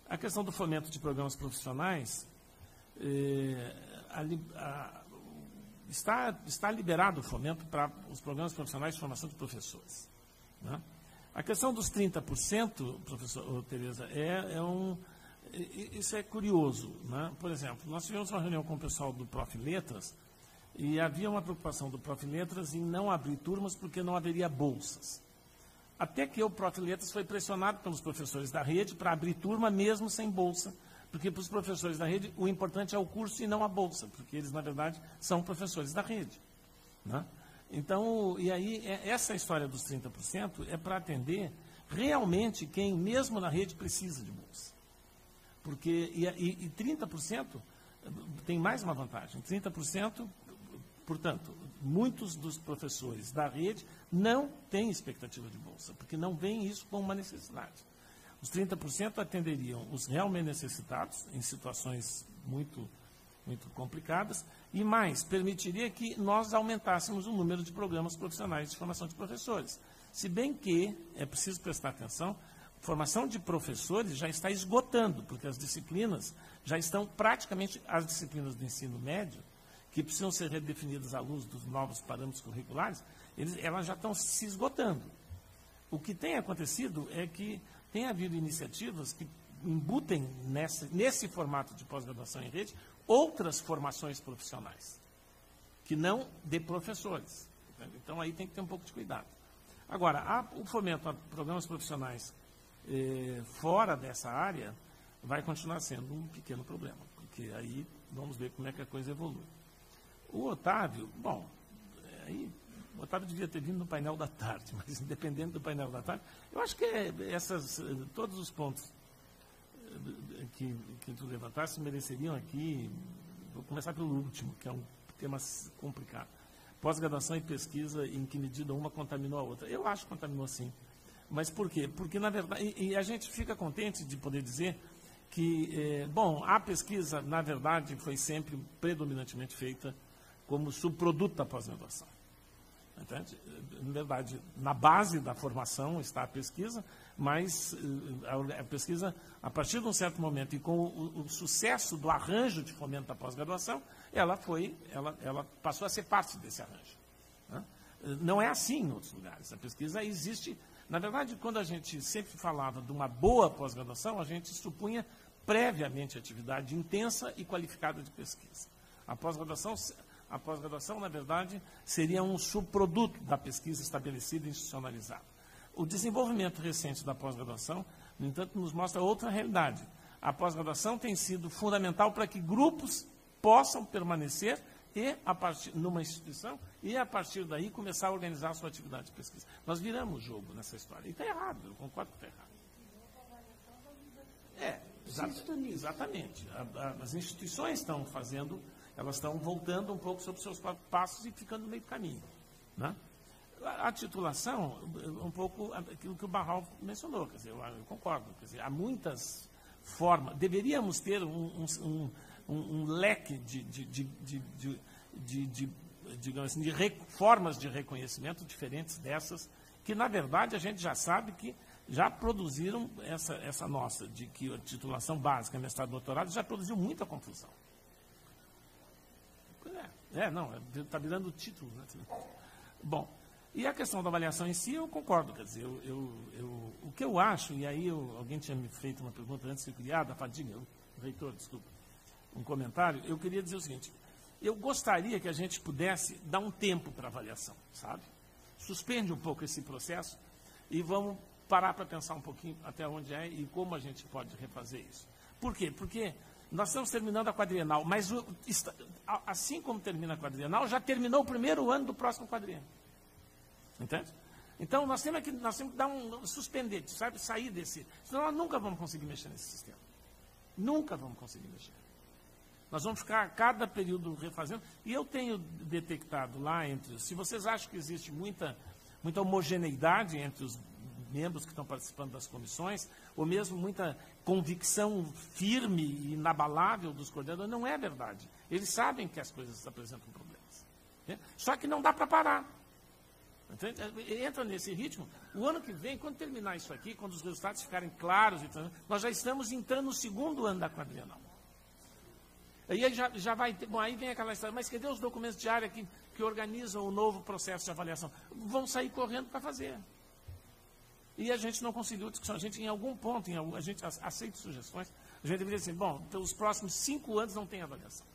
A questão do fomento de programas profissionais, está liberado o fomento para os programas profissionais de formação de professores. A questão dos 30%, professor Tereza, isso é curioso. Por exemplo, nós tivemos uma reunião com o pessoal do Prof. Letras, e havia uma preocupação do Prof. Letras em não abrir turmas porque não haveria bolsas. Até que o Prof. Letras foi pressionado pelos professores da rede para abrir turma mesmo sem bolsa, porque para os professores da rede o importante é o curso e não a bolsa, porque eles, na verdade, são professores da rede. Então, e aí, essa história dos 30% é para atender realmente quem, mesmo na rede, precisa de bolsa. Porque, e 30% tem mais uma vantagem. 30%, portanto, muitos dos professores da rede não têm expectativa de bolsa, porque não veem isso como uma necessidade. Os 30% atenderiam os realmente necessitados, em situações muito complicadas, e mais, permitiria que nós aumentássemos o número de programas profissionais de formação de professores. Se bem que, é preciso prestar atenção, formação de professores já está esgotando, porque as disciplinas já estão praticamente, as disciplinas do ensino médio, que precisam ser redefinidas à luz dos novos parâmetros curriculares, elas já estão se esgotando. O que tem acontecido é que tem havido iniciativas que embutem nesse formato de pós-graduação em rede outras formações profissionais, que não de professores. Então, aí tem que ter um pouco de cuidado. Agora, o fomento a programas profissionais fora dessa área vai continuar sendo um pequeno problema, porque aí vamos ver como é que a coisa evolui. O Otávio, bom, o Otávio devia ter vindo no painel da tarde, mas independente do painel da tarde, eu acho que todos os pontos que tu levantaste mereceriam aqui, vou começar pelo último, que é um tema complicado. Pós-graduação e pesquisa, em que medida uma contaminou a outra? Eu acho que contaminou sim. Mas por quê? Porque, na verdade, e a gente fica contente de poder dizer que, bom, a pesquisa, na verdade, foi sempre predominantemente feita como subproduto da pós-graduação. Entende? Na verdade, na base da formação está a pesquisa, mas a pesquisa, a partir de um certo momento, e com o sucesso do arranjo de fomento da pós-graduação, ela passou a ser parte desse arranjo. Né? Não é assim em outros lugares. A pesquisa existe. Na verdade, quando a gente sempre falava de uma boa pós-graduação, a gente supunha previamente atividade intensa e qualificada de pesquisa. A pós-graduação, na verdade, seria um subproduto da pesquisa estabelecida e institucionalizada. O desenvolvimento recente da pós-graduação, no entanto, nos mostra outra realidade. A pós-graduação tem sido fundamental para que grupos possam permanecer numa instituição e, a partir daí, começar a organizar a sua atividade de pesquisa. Nós viramos o jogo nessa história. E está errado, eu concordo que está errado. Exatamente. As instituições estão fazendo, elas estão voltando um pouco sobre os seus próprios passos e ficando no meio do caminho. Né? A titulação, um pouco aquilo que o Barral mencionou, quer dizer, eu concordo. Quer dizer, há muitas formas. Deveríamos ter um leque digamos assim, de formas de reconhecimento diferentes dessas, que, na verdade, a gente já sabe que já produziram essa nossa, de que a titulação básica, mestrado e doutorado, já produziu muita confusão. Está virando título. Né? Bom, e a questão da avaliação em si, eu concordo, quer dizer, o que eu acho, e aí alguém tinha me feito uma pergunta antes de criar, da Fadinha, o reitor, desculpa, um comentário, eu queria dizer o seguinte, eu gostaria que a gente pudesse dar um tempo para avaliação, sabe? Suspende um pouco esse processo e vamos parar para pensar um pouquinho até onde é e como a gente pode refazer isso. Por quê? Porque nós estamos terminando a quadrienal, mas assim como termina a quadrienal, já terminou o primeiro ano do próximo quadriênio. Entende? Então, nós temos que dar suspender, sabe? Sair desse. Senão nós nunca vamos conseguir mexer nesse sistema. Nunca vamos conseguir mexer. Nós vamos ficar a cada período refazendo. E eu tenho detectado lá se vocês acham que existe muita homogeneidade entre os membros que estão participando das comissões, ou mesmo muita convicção firme e inabalável dos coordenadores, não é verdade. Eles sabem que as coisas apresentam problemas. Entende? Só que não dá para parar. Entende? Entra nesse ritmo. O ano que vem, quando terminar isso aqui, quando os resultados ficarem claros, nós já estamos entrando no segundo ano da quadrienal. Aí já vai ter, bom, aí vem aquela história, mas cadê os documentos de área que organizam o novo processo de avaliação? Vão sair correndo para fazer. E a gente não conseguiu discussão. A gente, em algum ponto, a gente aceita sugestões, a gente deveria dizer, bom, então, os próximos 5 anos não tem avaliação.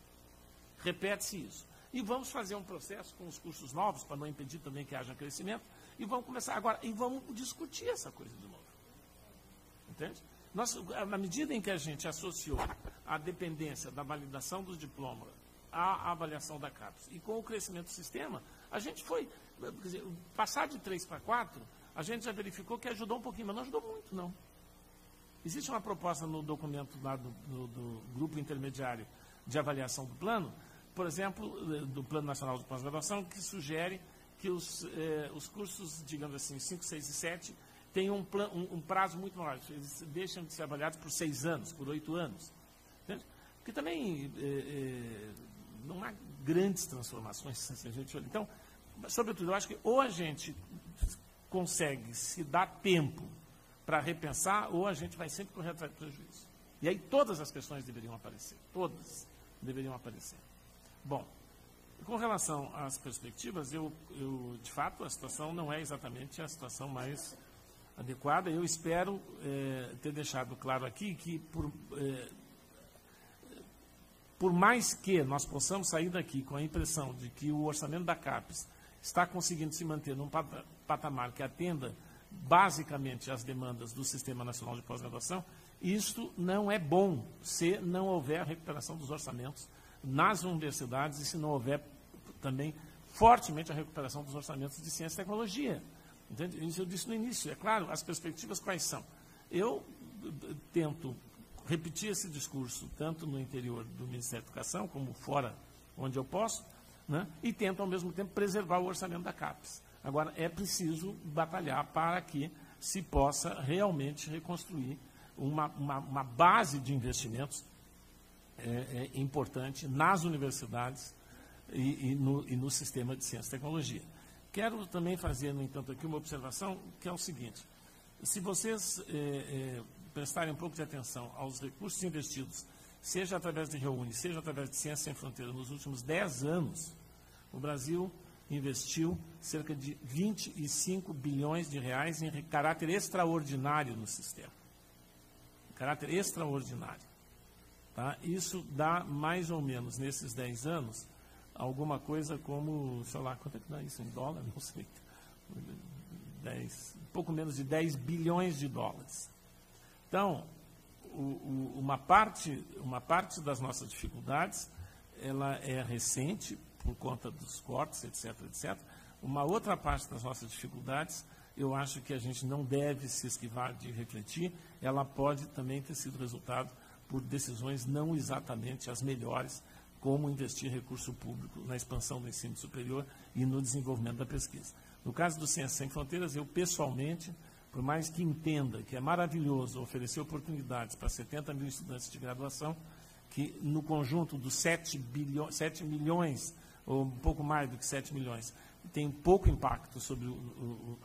Repete-se isso. E vamos fazer um processo com os cursos novos, para não impedir também que haja crescimento, e vamos começar agora, e vamos discutir essa coisa de novo. Entende? Na medida em que a gente associou a dependência da validação dos diplomas à avaliação da CAPES, e com o crescimento do sistema, a gente foi, quer dizer, passar de 3 para 4, a gente já verificou que ajudou um pouquinho, mas não ajudou muito, não. Existe uma proposta no documento lá do Grupo Intermediário de Avaliação do Plano, por exemplo, do Plano Nacional de Pós-Graduação, que sugere que os cursos, digamos assim, 5, 6 e 7, têm um prazo muito maior. Eles deixam de ser avaliados por 6 anos, por 8 anos. Entende? Porque também não há grandes transformações. Se a gente olha. Então, sobretudo, eu acho que ou a gente consegue se dar tempo para repensar, ou a gente vai sempre correr atrás do prejuízo. E aí todas as questões deveriam aparecer. Todas deveriam aparecer. Bom, com relação às perspectivas, de fato, a situação não é exatamente a situação mais adequada. Eu espero ter deixado claro aqui que, por mais que nós possamos sair daqui com a impressão de que o orçamento da CAPES está conseguindo se manter num patamar que atenda basicamente às demandas do Sistema Nacional de Pós-Graduação, isto não é bom se não houver recuperação dos orçamentos nas universidades e se não houver também fortemente a recuperação dos orçamentos de ciência e tecnologia. Entende? Isso eu disse no início. É claro, as perspectivas quais são? Eu tento repetir esse discurso tanto no interior do Ministério da Educação como fora, onde eu posso, né? E tenta, ao mesmo tempo, preservar o orçamento da CAPES. Agora, é preciso batalhar para que se possa realmente reconstruir uma base de investimentos importante nas universidades e no sistema de ciência e tecnologia. Quero também fazer, no entanto, aqui uma observação, que é o seguinte: se vocês prestarem um pouco de atenção aos recursos investidos, seja através de REUNI, seja através de Ciência Sem Fronteiras, nos últimos 10 anos, o Brasil investiu cerca de 25 bilhões de reais em caráter extraordinário no sistema. Caráter extraordinário. Tá? Isso dá mais ou menos, nesses 10 anos, alguma coisa como, sei lá, quanto é que dá isso em dólar? Não sei. Pouco menos de 10 bilhões de dólares. Então, uma parte das nossas dificuldades, ela é recente, por conta dos cortes, etc., etc. Uma outra parte das nossas dificuldades, eu acho que a gente não deve se esquivar de refletir, ela pode também ter sido resultado por decisões não exatamente as melhores, como investir recurso público na expansão do ensino superior e no desenvolvimento da pesquisa. No caso do Ciência Sem Fronteiras, eu pessoalmente, por mais que entenda que é maravilhoso oferecer oportunidades para 70 mil estudantes de graduação, que no conjunto dos 7 milhões, ou um pouco mais do que 7 milhões, tem pouco impacto sobre o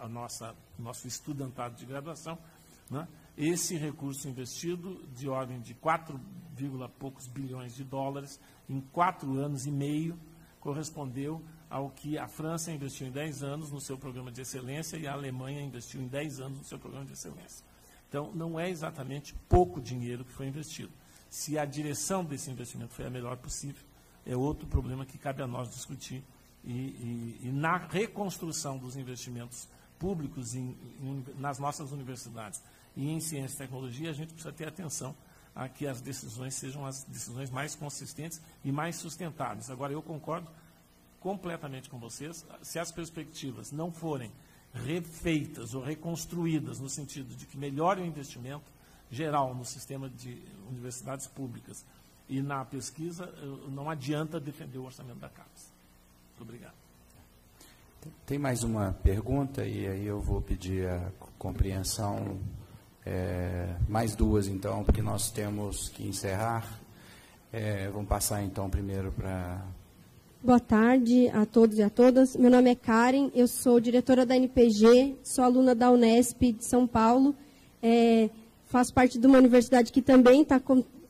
nosso estudantado de graduação, né? Esse recurso investido, de ordem de 4, poucos bilhões de dólares, em 4 anos e meio, correspondeu ao que a França investiu em 10 anos no seu programa de excelência e a Alemanha investiu em 10 anos no seu programa de excelência. Então, não é exatamente pouco dinheiro que foi investido. Se a direção desse investimento foi a melhor possível, é outro problema que cabe a nós discutir. E na reconstrução dos investimentos públicos nas nossas universidades e em ciência e tecnologia, a gente precisa ter atenção a que as decisões sejam as decisões mais consistentes e mais sustentáveis. Agora, eu concordo completamente com vocês, se as perspectivas não forem refeitas ou reconstruídas no sentido de que melhore o investimento geral no sistema de universidades públicas e na pesquisa, não adianta defender o orçamento da CAPES. Muito obrigado. Tem mais uma pergunta, e aí eu vou pedir a compreensão, mais duas então, porque nós temos que encerrar. Vamos passar então primeiro para... Boa tarde a todos e a todas. Meu nome é Karen, eu sou diretora da NPG, sou aluna da Unesp de São Paulo, faço parte de uma universidade que também está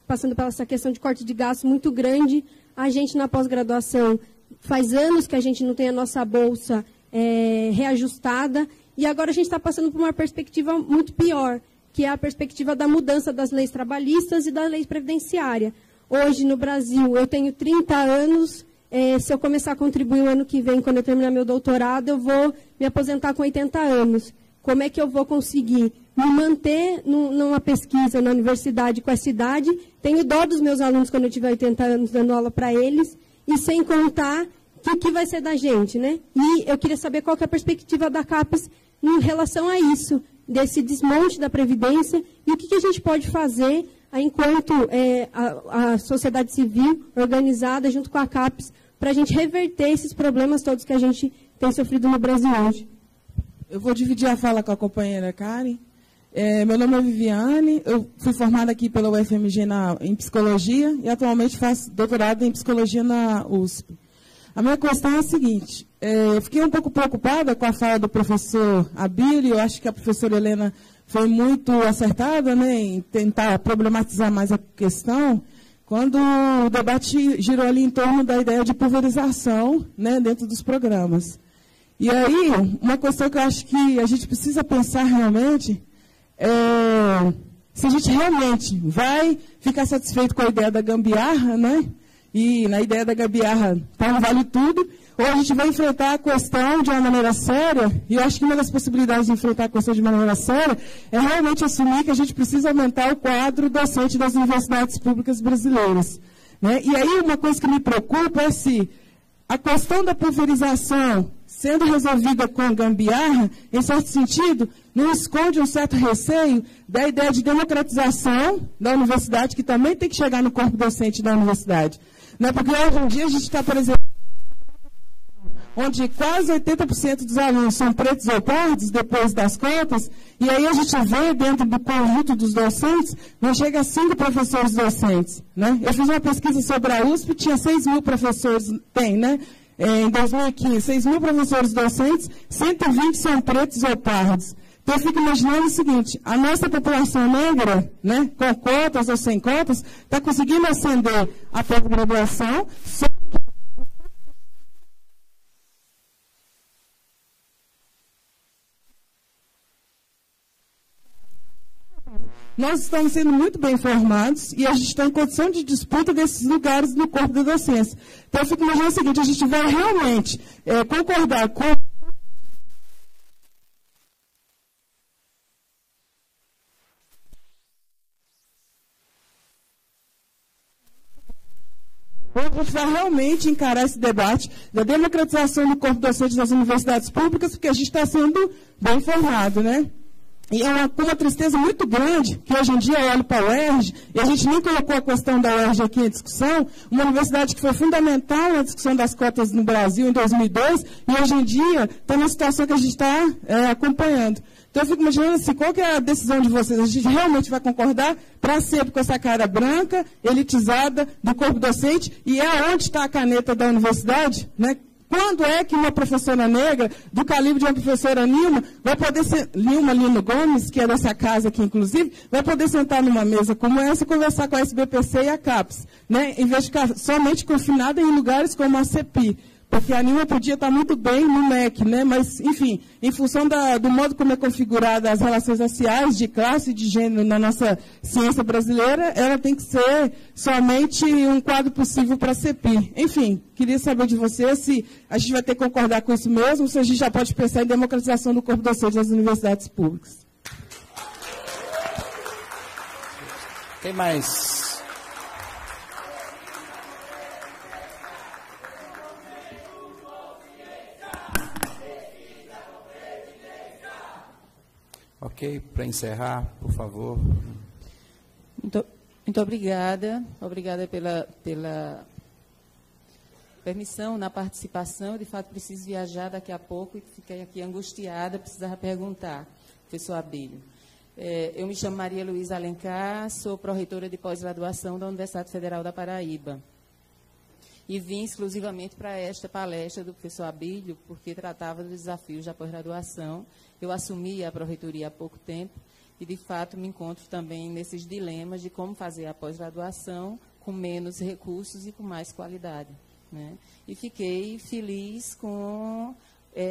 passando pela essa questão de corte de gastos muito grande. A gente na pós-graduação faz anos que a gente não tem a nossa bolsa reajustada e agora a gente está passando por uma perspectiva muito pior, que é a perspectiva da mudança das leis trabalhistas e da lei previdenciária. Hoje no Brasil eu tenho 30 anos, se eu começar a contribuir o ano que vem, quando eu terminar meu doutorado, eu vou me aposentar com 80 anos. Como é que eu vou conseguir me manter numa pesquisa na universidade com essa idade? Tenho dó dos meus alunos quando eu tiver 80 anos dando aula para eles, e sem contar o que vai ser da gente, né? E eu queria saber qual que é a perspectiva da CAPES em relação a isso, desse desmonte da Previdência, e o que a gente pode fazer enquanto a sociedade civil organizada junto com a CAPES para a gente reverter esses problemas todos que a gente tem sofrido no Brasil hoje. Eu vou dividir a fala com a companheira Karen. Meu nome é Viviane, eu fui formada aqui pela UFMG em Psicologia e atualmente faço doutorado em Psicologia na USP. A minha questão é a seguinte, eu fiquei um pouco preocupada com a fala do professor Abílio, eu acho que a professora Helena foi muito acertada, né, em tentar problematizar mais a questão, quando o debate girou ali em torno da ideia de pulverização, né, dentro dos programas. E aí, uma questão que eu acho que a gente precisa pensar realmente se a gente realmente vai ficar satisfeito com a ideia da gambiarra, né? E na ideia da gambiarra tá, não vale tudo, ou a gente vai enfrentar a questão de uma maneira séria, e eu acho que uma das possibilidades de enfrentar a questão de maneira séria é realmente assumir que a gente precisa aumentar o quadro docente das universidades públicas brasileiras. Né? E aí uma coisa que me preocupa é se a questão da pulverização sendo resolvida com gambiarra, em certo sentido, não esconde um certo receio da ideia de democratização da universidade, que também tem que chegar no corpo docente da universidade. Não é porque hoje em dia a gente está, por exemplo, onde quase 80% dos alunos são pretos ou pardos, depois das cotas, e aí a gente vê dentro do conjunto dos docentes, não chega a 5 professores docentes. Né? Eu fiz uma pesquisa sobre a USP, tinha 6 mil professores, tem, né? Em 2015, 6 mil professores docentes, 120 são pretos ou pardos. Então, eu fico imaginando o seguinte, a nossa população negra, né, com cotas ou sem cotas, está conseguindo ascender a pós-graduação, só que nós estamos sendo muito bem informados e a gente está em condição de disputa desses lugares no corpo da docência. Então, eu fico imaginando o seguinte, a gente vai realmente concordar com... A gente vai realmente encarar esse debate da democratização do corpo docente das universidades públicas, porque a gente está sendo bem informado, né? E é com uma tristeza muito grande, que hoje em dia eu olho para a UERJ, e a gente nem colocou a questão da UERJ aqui em discussão, uma universidade que foi fundamental na discussão das cotas no Brasil em 2002, e hoje em dia está numa situação que a gente está acompanhando. Então, eu fico imaginando assim, qual que é a decisão de vocês? A gente realmente vai concordar para sempre com essa cara branca, elitizada, do corpo docente, e é onde está a caneta da universidade, né? Quando é que uma professora negra, do calibre de uma professora Nilma, vai poder ser, Nilma Lino Gomes, que é dessa casa aqui, inclusive, vai poder sentar numa mesa como essa e conversar com a SBPC e a CAPES, né? Em vez de ficar somente confinada em lugares como a CEPI. Porque a Nilma podia estar muito bem no MEC, né? Mas, enfim, em função do modo como é configurada as relações raciais, de classe e de gênero na nossa ciência brasileira, ela tem que ser somente um quadro possível para a CEPI. Enfim, queria saber de você se a gente vai ter que concordar com isso mesmo, ou se a gente já pode pensar em democratização do corpo docente das universidades públicas. Tem mais... Ok, para encerrar, por favor. Muito obrigada. Obrigada pela permissão na participação. De fato, preciso viajar daqui a pouco e fiquei aqui angustiada, precisava perguntar, professor Abílio. Eu me chamo Maria Luísa Alencar, sou pró-reitora de pós-graduação da Universidade Federal da Paraíba. E vim exclusivamente para esta palestra do professor Abílio, porque tratava dos desafios da pós-graduação. Eu assumi a pró-reitoria há pouco tempo e, de fato, me encontro também nesses dilemas de como fazer a pós-graduação com menos recursos e com mais qualidade, né? E fiquei feliz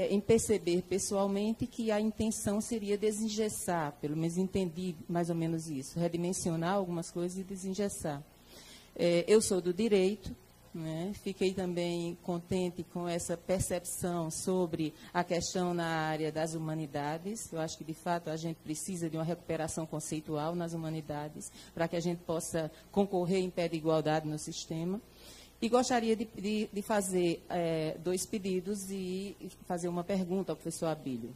em perceber pessoalmente que a intenção seria desengessar, pelo menos entendi mais ou menos isso, redimensionar algumas coisas e desengessar. Eu sou do direito, né? Fiquei também contente com essa percepção sobre a questão na área das humanidades. Eu acho que, de fato, a gente precisa de uma recuperação conceitual nas humanidades para que a gente possa concorrer em pé de igualdade no sistema. E gostaria de fazer 2 pedidos e fazer uma pergunta ao professor Abílio.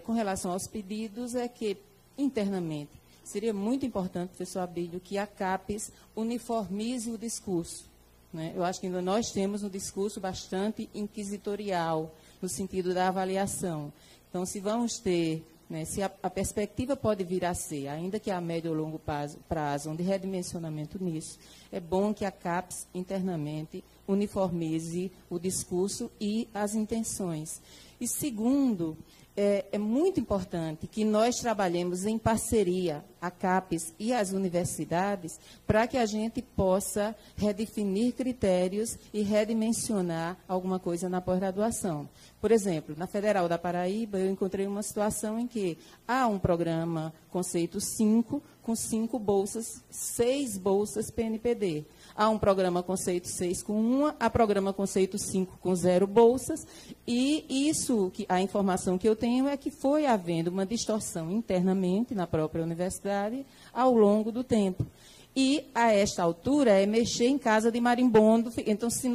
Com relação aos pedidos, é que, internamente, seria muito importante, professor Abílio, que a CAPES uniformize o discurso. Eu acho que nós temos um discurso bastante inquisitorial, no sentido da avaliação. Então, se vamos ter, se a perspectiva pode vir a ser, ainda que a médio ou longo prazo, um de redimensionamento nisso, é bom que a CAPES, internamente, uniformize o discurso e as intenções. E, segundo, é muito importante que nós trabalhemos em parceria, a CAPES e as universidades, para que a gente possa redefinir critérios e redimensionar alguma coisa na pós-graduação. Por exemplo, na Federal da Paraíba, eu encontrei uma situação em que há um programa conceito 5, com 5 bolsas, 6 bolsas PNPD. Há um programa conceito 6 com 1, há programa conceito 5 com 0 bolsas, e isso, a informação que eu tenho é que foi havendo uma distorção internamente na própria universidade ao longo do tempo. E, a esta altura, é mexer em casa de marimbondo. Então, se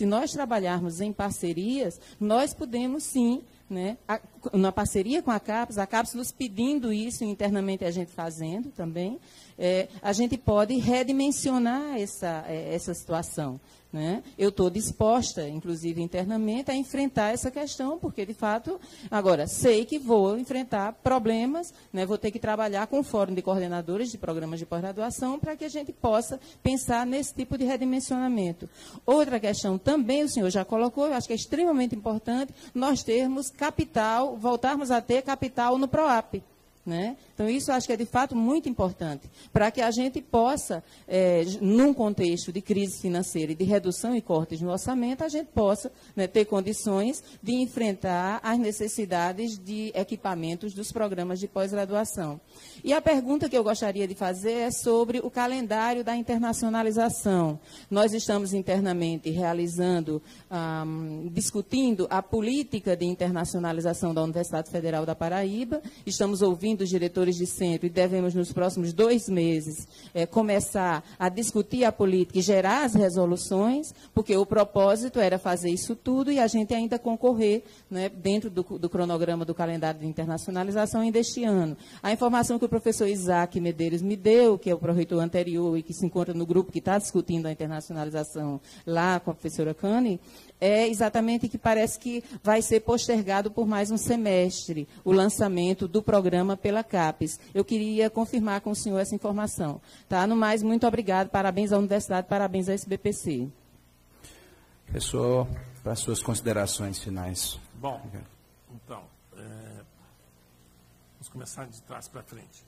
nós trabalharmos em parcerias, nós podemos, sim, na parceria com a CAPES nos pedindo isso, internamente a gente fazendo também, a gente pode redimensionar essa situação. né? Eu estou disposta, inclusive internamente, a enfrentar essa questão, porque, de fato, agora, sei que vou enfrentar problemas, né? Vou ter que trabalhar com o Fórum de Coordenadores de Programas de Pós-Graduação para que a gente possa pensar nesse tipo de redimensionamento. Outra questão também, o senhor já colocou, eu acho que é extremamente importante, nós termos capital, voltarmos a ter capital no PROAP. Né? Então, isso eu acho que é, de fato, muito importante, para que a gente possa, num contexto de crise financeira e de redução e cortes no orçamento, a gente possa, né, ter condições de enfrentar as necessidades de equipamentos dos programas de pós-graduação. E a pergunta que eu gostaria de fazer é sobre o calendário da internacionalização. Nós estamos internamente realizando, discutindo a política de internacionalização da Universidade Federal da Paraíba, estamos ouvindo os diretores de centro e devemos, nos próximos 2 meses, começar a discutir a política e gerar as resoluções, porque o propósito era fazer isso tudo e a gente ainda concorrer, né, dentro do cronograma do calendário de internacionalização ainda este ano. A informação que o professor Isaac Medeiros me deu, que é o pró-reitor anterior e que se encontra no grupo que está discutindo a internacionalização lá com a professora Cani, é exatamente que parece que vai ser postergado por mais um semestre o lançamento do programa pela CAPES. Eu queria confirmar com o senhor essa informação. Tá? No mais, muito obrigado. Parabéns à Universidade, parabéns à SBPC. Professor, para as suas considerações finais. Bom, então, vamos começar de trás para frente.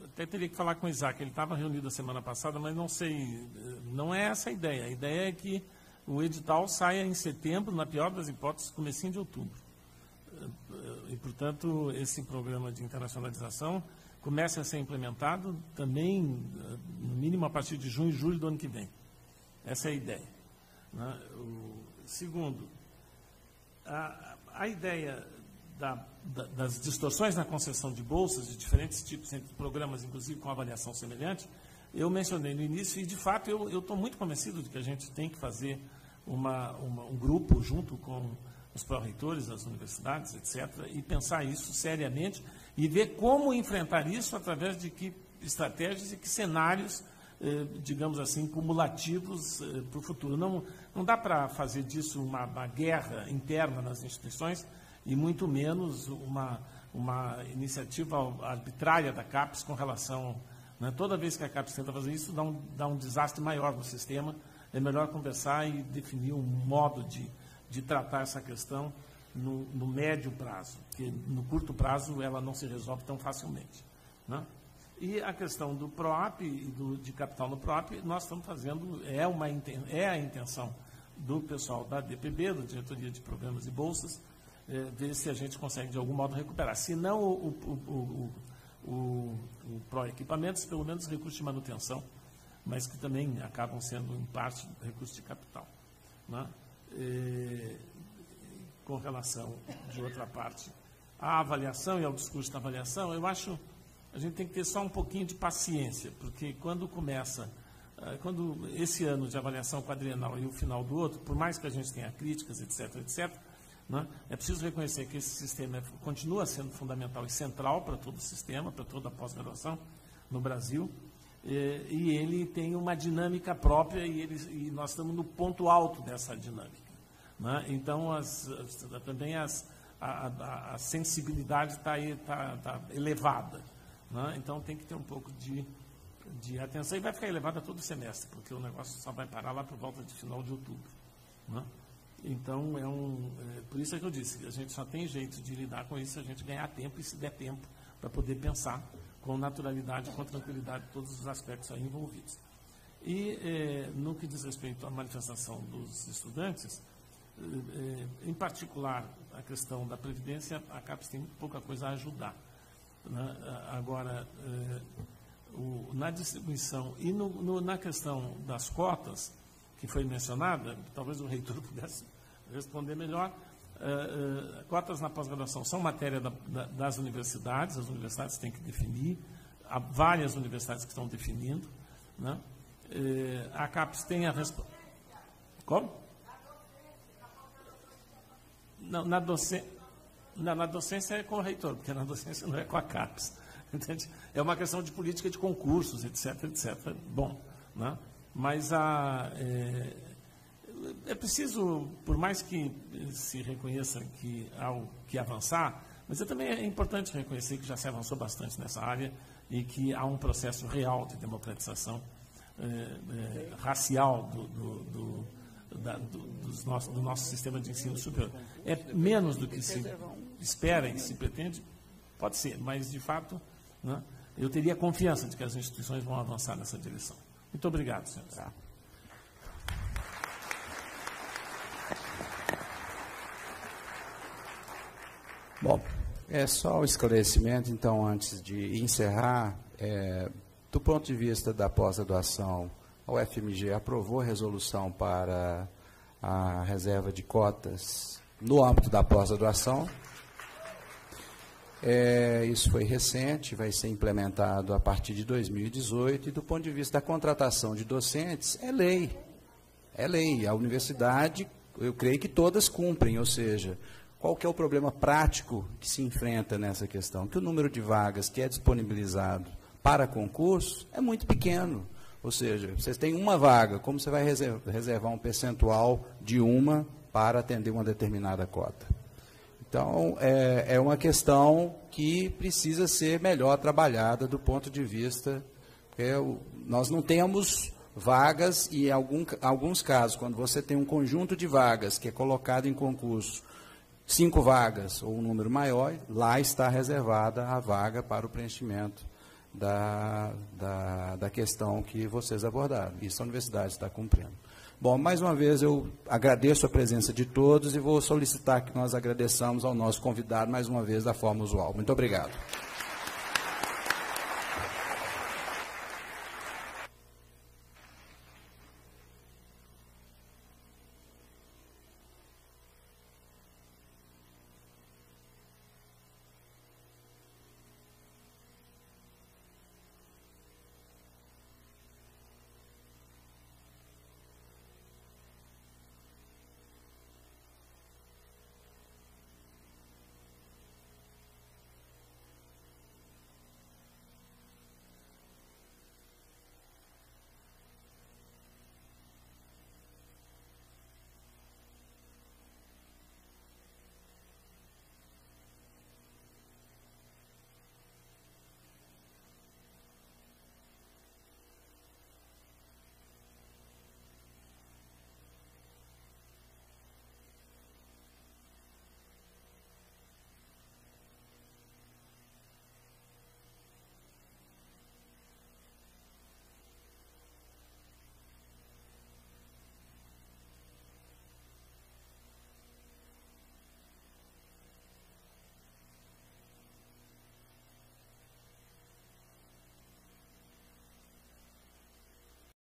Até teria que falar com o Isaac, ele estava reunido a semana passada, mas não sei, não é essa a ideia. A ideia é que o edital saia em setembro, na pior das hipóteses, comecinho de outubro. E, portanto, esse programa de internacionalização comece a ser implementado também, no mínimo, a partir de junho e julho do ano que vem. Essa é a ideia. Né? Segundo, a ideia das distorções na concessão de bolsas de diferentes tipos entre programas, inclusive com avaliação semelhante, eu mencionei no início e, de fato, eu estou muito convencido de que a gente tem que fazer um grupo junto com os pró-reitores das universidades, etc., e pensar isso seriamente e ver como enfrentar isso através de que estratégias e que cenários, digamos assim, cumulativos para o futuro. Não dá para fazer disso uma guerra interna nas instituições, e muito menos uma iniciativa arbitrária da CAPES com relação... Né, toda vez que a CAPES tenta fazer isso, dá um desastre maior no sistema. É melhor conversar e definir um modo de tratar essa questão no médio prazo, porque no curto prazo ela não se resolve tão facilmente. Né? E a questão do PROAP e de capital no PROAP, nós estamos fazendo, é a intenção do pessoal da DPB, da Diretoria de Programas e Bolsas, ver se a gente consegue, de algum modo, recuperar. Se não o pró-equipamentos, pelo menos recursos de manutenção, mas que também acabam sendo, em parte, recursos de capital. Né? Com relação, de outra parte, à avaliação e ao discurso da avaliação, eu acho a gente tem que ter só um pouquinho de paciência, porque quando esse ano de avaliação quadrienal e o final do outro, por mais que a gente tenha críticas, etc., né, é preciso reconhecer que esse sistema continua sendo fundamental e central para todo o sistema, para toda a pós-graduação no Brasil, e ele tem uma dinâmica própria e nós estamos no ponto alto dessa dinâmica. Né? Então, também a sensibilidade está elevada. Né? Então, tem que ter um pouco de atenção e vai ficar elevada todo o semestre, porque o negócio só vai parar lá por volta de final de outubro. Né? Então, por isso é que eu disse, a gente só tem jeito de lidar com isso se a gente ganhar tempo e se der tempo para poder pensar com naturalidade, com tranquilidade, todos os aspectos aí envolvidos. E, no que diz respeito à manifestação dos estudantes, em particular, a questão da Previdência, a CAPES tem pouca coisa a ajudar. Né? Agora, na distribuição e na questão das cotas, que foi mencionada, talvez o reitor pudesse responder melhor, cotas na pós-graduação são matéria das universidades, as universidades têm que definir, há várias universidades que estão definindo. Né? A CAPES tem a resposta. Como? Não, na docência é com o reitor, porque na docência não é com a CAPES. Entende? É uma questão de política de concursos, etc., etc. Bom, né? Mas é preciso, por mais que se reconheça que há o que avançar, mas também é importante reconhecer que já se avançou bastante nessa área e que há um processo real de democratização racial do nosso sistema de ensino superior. É menos do que se espera e se pretende, pode ser, mas, de fato, né, eu teria confiança de que as instituições vão avançar nessa direção. Muito obrigado, senhor. Bom, é só o esclarecimento, então, antes de encerrar, do ponto de vista da pós-graduação, a UFMG aprovou a resolução para a reserva de cotas no âmbito da pós-graduação. Isso foi recente, vai ser implementado a partir de 2018, e do ponto de vista da contratação de docentes, é lei. É lei. A universidade, eu creio que todas cumprem, ou seja, qual que é o problema prático que se enfrenta nessa questão? Que o número de vagas que é disponibilizado para concurso é muito pequeno. Ou seja, vocês têm uma vaga, como você vai reservar um percentual de uma para atender uma determinada cota? Então, é uma questão que precisa ser melhor trabalhada do ponto de vista... nós não temos vagas e, em alguns casos, quando você tem um conjunto de vagas que é colocado em concurso, 5 vagas ou um número maior, lá está reservada a vaga para o preenchimento da questão que vocês abordaram. Isso a universidade está cumprindo. Bom, mais uma vez eu agradeço a presença de todos e vou solicitar que nós agradeçamos ao nosso convidado mais uma vez da forma usual. Muito obrigado.